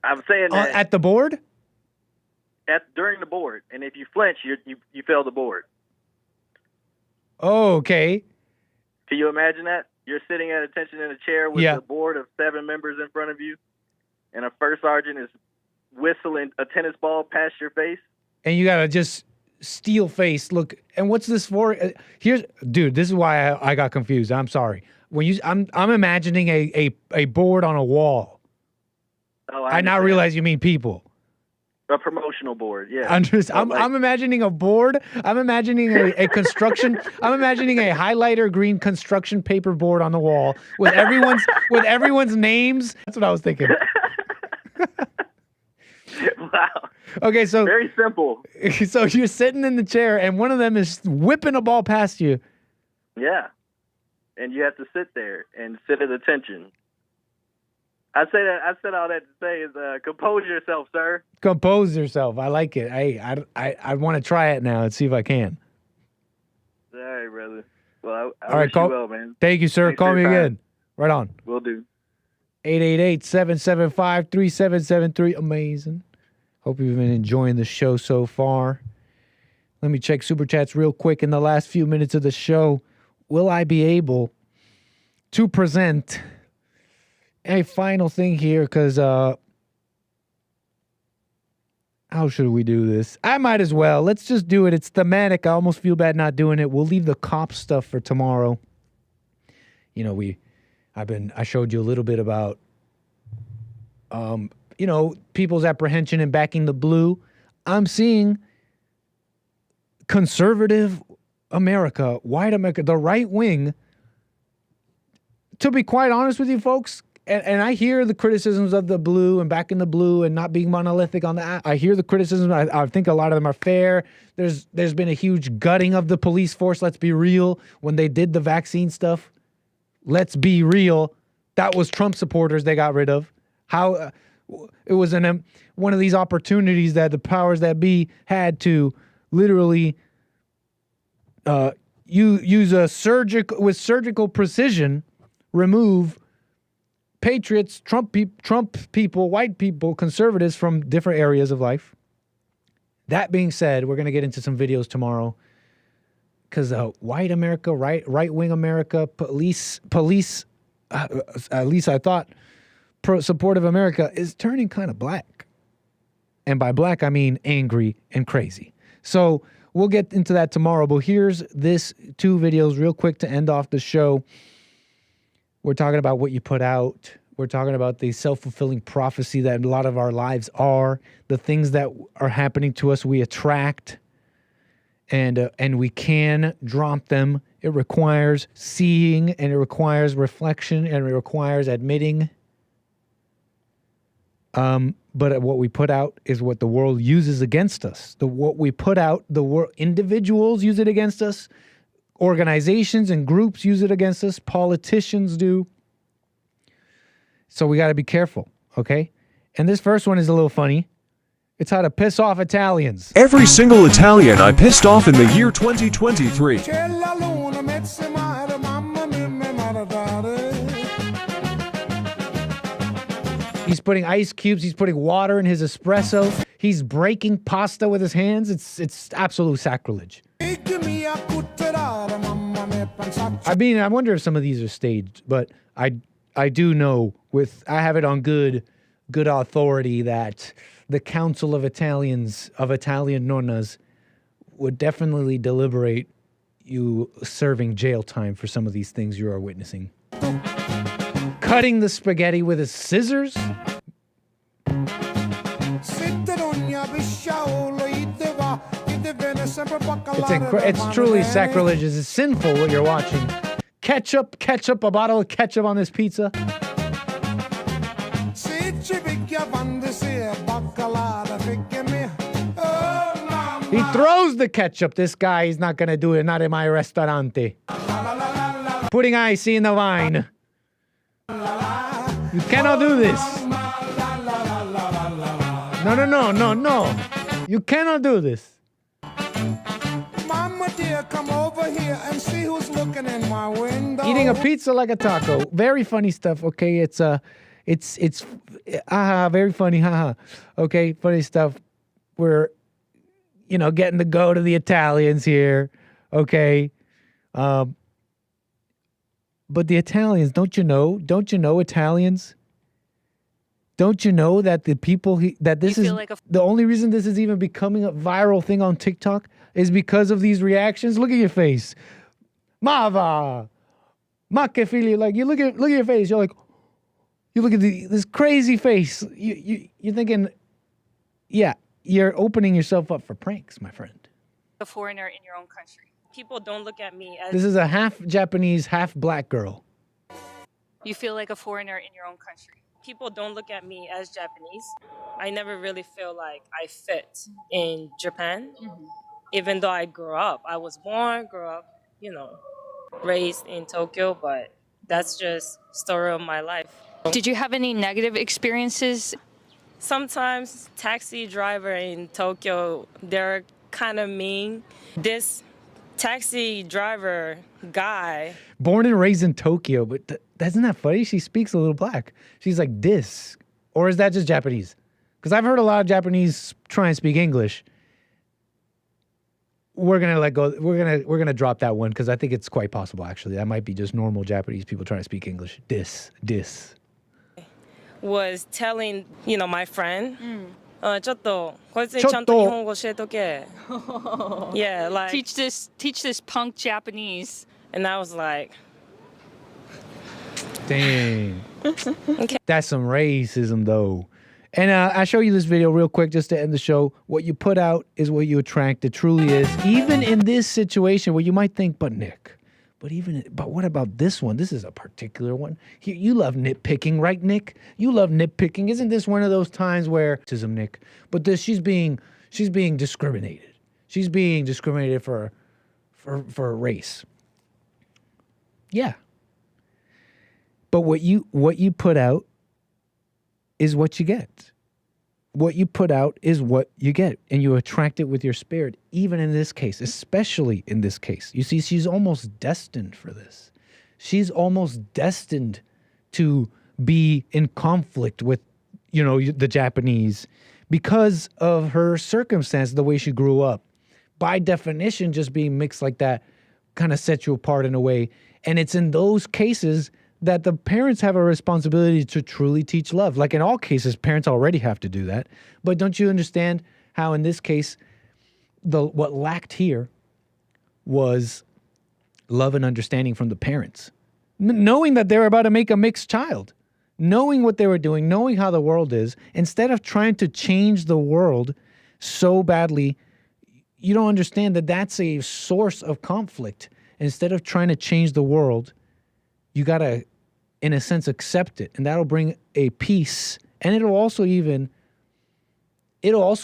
I'm saying that At the board? During the board, and if you flinch, you fail the board. Oh, okay. Can you imagine that? You're sitting at attention in a chair with a board of 7 members in front of you, and a first sergeant is whistling a tennis ball past your face. And you gotta just steel face look. And what's this for? Dude, this is why I got confused. I'm sorry. I'm imagining a board on a wall. Oh, I now realize you mean people. A promotional board, yeah. I'm imagining a board. I'm imagining a construction. I'm imagining a highlighter green construction paper board on the wall with everyone's names. That's what I was thinking. Wow. Okay, so very simple. So you're sitting in the chair, and one of them is whipping a ball past you. Yeah, and you have to sit there and sit at attention. I said all that to say is compose yourself, sir. Compose yourself. I like it. I want to try it now and see if I can. All right, brother. Well, I All right, wish you well, man. Thank you, sir. Thanks Call for me your time. again. Right on. Will do. 888-775-3773. Amazing. Hope you've been enjoying the show so far. Let me check Super Chats real quick in the last few minutes of the show. Will I be able to present a final thing here? Because how should we do this? I might as well. Let's just do it. It's thematic. I almost feel bad not doing it. We'll leave the cop stuff for tomorrow. You know, I showed you a little bit about people's apprehension and backing the blue. I'm seeing conservative America, white America, the right wing. To be quite honest with you folks, and I hear the criticisms of the blue and backing the blue and not being monolithic on that. I hear the criticisms. I think a lot of them are fair. There's been a huge gutting of the police force. Let's be real. When they did the vaccine stuff, let's be real. That was Trump supporters they got rid of. How it was one of these opportunities that the powers that be had to literally use with surgical precision remove patriots, Trump people, white people, conservatives from different areas of life. That being said, we're going to get into some videos tomorrow because white America, right-wing America, police, at least I thought, supportive America is turning kind of black. And by black, I mean angry and crazy. So we'll get into that tomorrow. But here's this 2 videos real quick to end off the show. We're talking about what you put out. We're talking about the self-fulfilling prophecy that a lot of our lives are. The things that are happening to us, we attract. And we can drop them. It requires seeing, and it requires reflection, and it requires admitting. But what we put out is what the world uses against us. What we put out, individuals use it against us. Organizations and groups use it against us. Politicians do. So we got to be careful, okay? And this first one is a little funny. It's how to piss off Italians. Every single Italian I pissed off in the year 2023. He's putting ice cubes. He's putting water in his espresso. He's breaking pasta with his hands. It's absolute sacrilege. I mean, I wonder if some of these are staged, but I do know I have it on good authority that the Council of Italian Nonnas would definitely deliberate you serving jail time for some of these things you are witnessing. Cutting the spaghetti with his scissors. It's truly sacrilegious. It's sinful what you're watching. Ketchup, a bottle of ketchup on this pizza. He throws the ketchup. This guy, he's not going to do it. Not in my restaurante. Putting ice in the wine. You cannot do this. No. You cannot do this. Mama dear, come over here and see who's looking in my window. Eating a pizza like a taco. Very funny stuff, okay? It's very funny, haha. Okay, funny stuff. We're, getting to go to the Italians here, okay? But the Italians, don't you know Italians? Don't you know that the people the only reason this is even becoming a viral thing on TikTok is because of these reactions? Look at your face. Mava. Ma che figli. Like, you look at your face, you're like, you look at this crazy face. You're thinking, yeah, you're opening yourself up for pranks, my friend. A foreigner in your own country. People don't look at me as... This is a half Japanese, half black girl. You feel like a foreigner in your own country. People don't look at me as Japanese. I never really feel like I fit in Japan, even though I grew up. I was born, grew up, raised in Tokyo, but that's just the story of my life. Did you have any negative experiences? Sometimes taxi driver in Tokyo, they're kind of mean. This taxi driver guy. Born and raised in Tokyo, but isn't that funny? She speaks a little black. She's like this. Or is that just Japanese? Because I've heard a lot of Japanese try and speak English. We're gonna let go. We're gonna drop that one because I think it's quite possible. Actually, that might be just normal Japanese people trying to speak English. This was telling my friend. ちょっとこいつにちゃんと日本語教えとけ. Yeah, like teach this punk Japanese. And I was like, dang. Okay. That's some racism though. And I'll show you this video real quick just to end the show. What you put out is what you attract. It truly is. Even in this situation where you might think, but Nick, but what about this one? This is a particular one. You love nitpicking, right, Nick? You love nitpicking. Isn't this one of those times where Nick? But she's being discriminated. She's being discriminated for a race. Yeah. But what you put out is what you get. What you put out is what you get, and you attract it with your spirit, even in this case, especially in this case. You see, she's almost destined for this. She's almost destined to be in conflict with, the Japanese because of her circumstance, the way she grew up. By definition, just being mixed like that kind of sets you apart in a way. And it's in those cases that the parents have a responsibility to truly teach love. Like in all cases, parents already have to do that. But don't you understand how in this case, what lacked here was love and understanding from the parents. Knowing that they were about to make a mixed child. Knowing what they were doing, knowing how the world is, instead of trying to change the world so badly, you don't understand that that's a source of conflict. Instead of trying to change the world, you got to, in a sense, accept it. And that'll bring a peace. And it'll also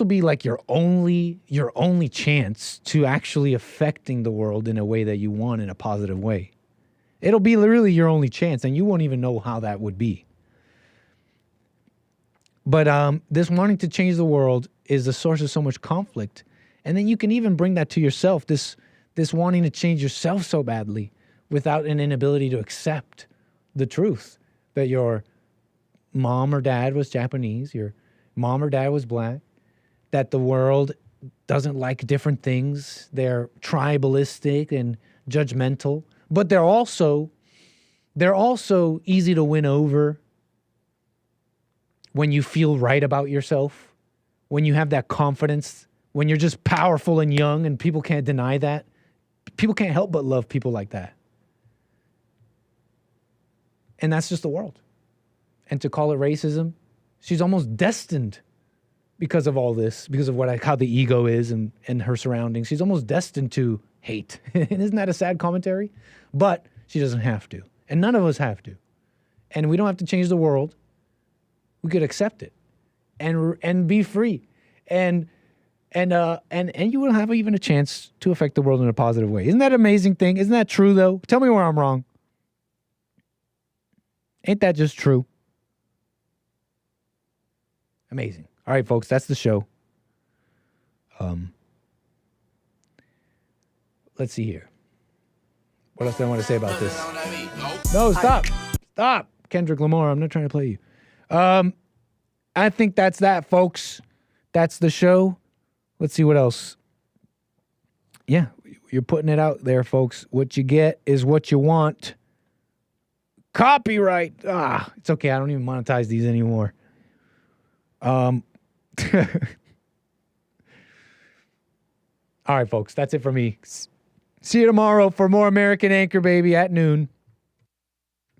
be like your only chance to actually affecting the world in a way that you want, in a positive way. It'll be really your only chance, and you won't even know how that would be. But this wanting to change the world is the source of so much conflict. And then you can even bring that to yourself, this wanting to change yourself so badly, without an inability to accept the truth that your mom or dad was Japanese, your mom or dad was black, that the world doesn't like different things, they're tribalistic and judgmental, But they're also easy to win over when you feel right about yourself, when you have that confidence, when you're just powerful and young and people can't deny that. People can't help but love people like that. And that's just the world. And to call it racism, she's almost destined because of all this, because of how the ego is and her surroundings. She's almost destined to hate. And isn't that a sad commentary? But she doesn't have to. And none of us have to. And we don't have to change the world. We could accept it and be free. And you will have even a chance to affect the world in a positive way. Isn't that an amazing thing? Isn't that true, though? Tell me where I'm wrong. Ain't that just true? Amazing. All right, folks, that's the show. Let's see here. What else do I want to say about this? No, stop. Stop. Kendrick Lamar, I'm not trying to play you. I think that's that, folks. That's the show. Let's see what else. Yeah, you're putting it out there, folks. What you get is what you want. Copyright. It's okay. I don't even monetize these anymore. All right, folks. That's it for me. See you tomorrow for more American Anchor Baby at noon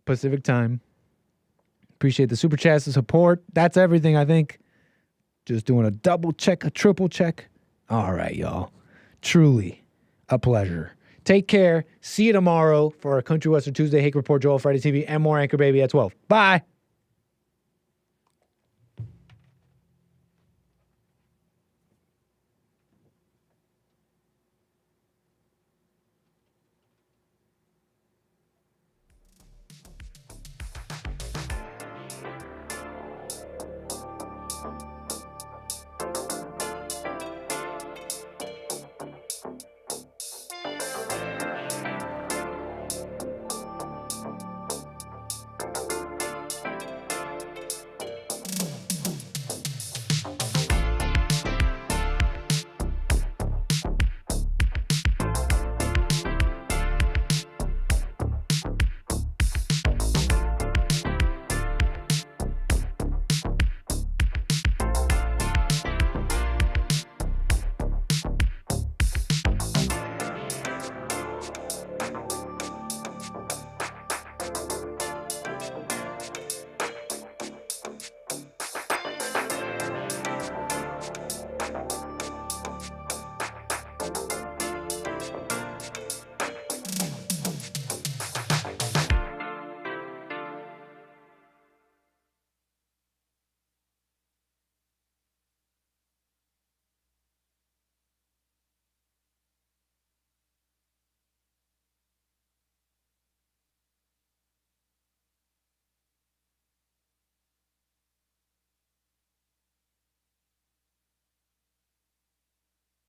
Pacific time. Appreciate the super chats, the support. That's everything, I think. Just doing a double check, a triple check. All right, y'all. Truly a pleasure. Take care. See you tomorrow for our Country Western Tuesday Hake Report, Joel Friday TV, and more Anchor Baby at 12. Bye.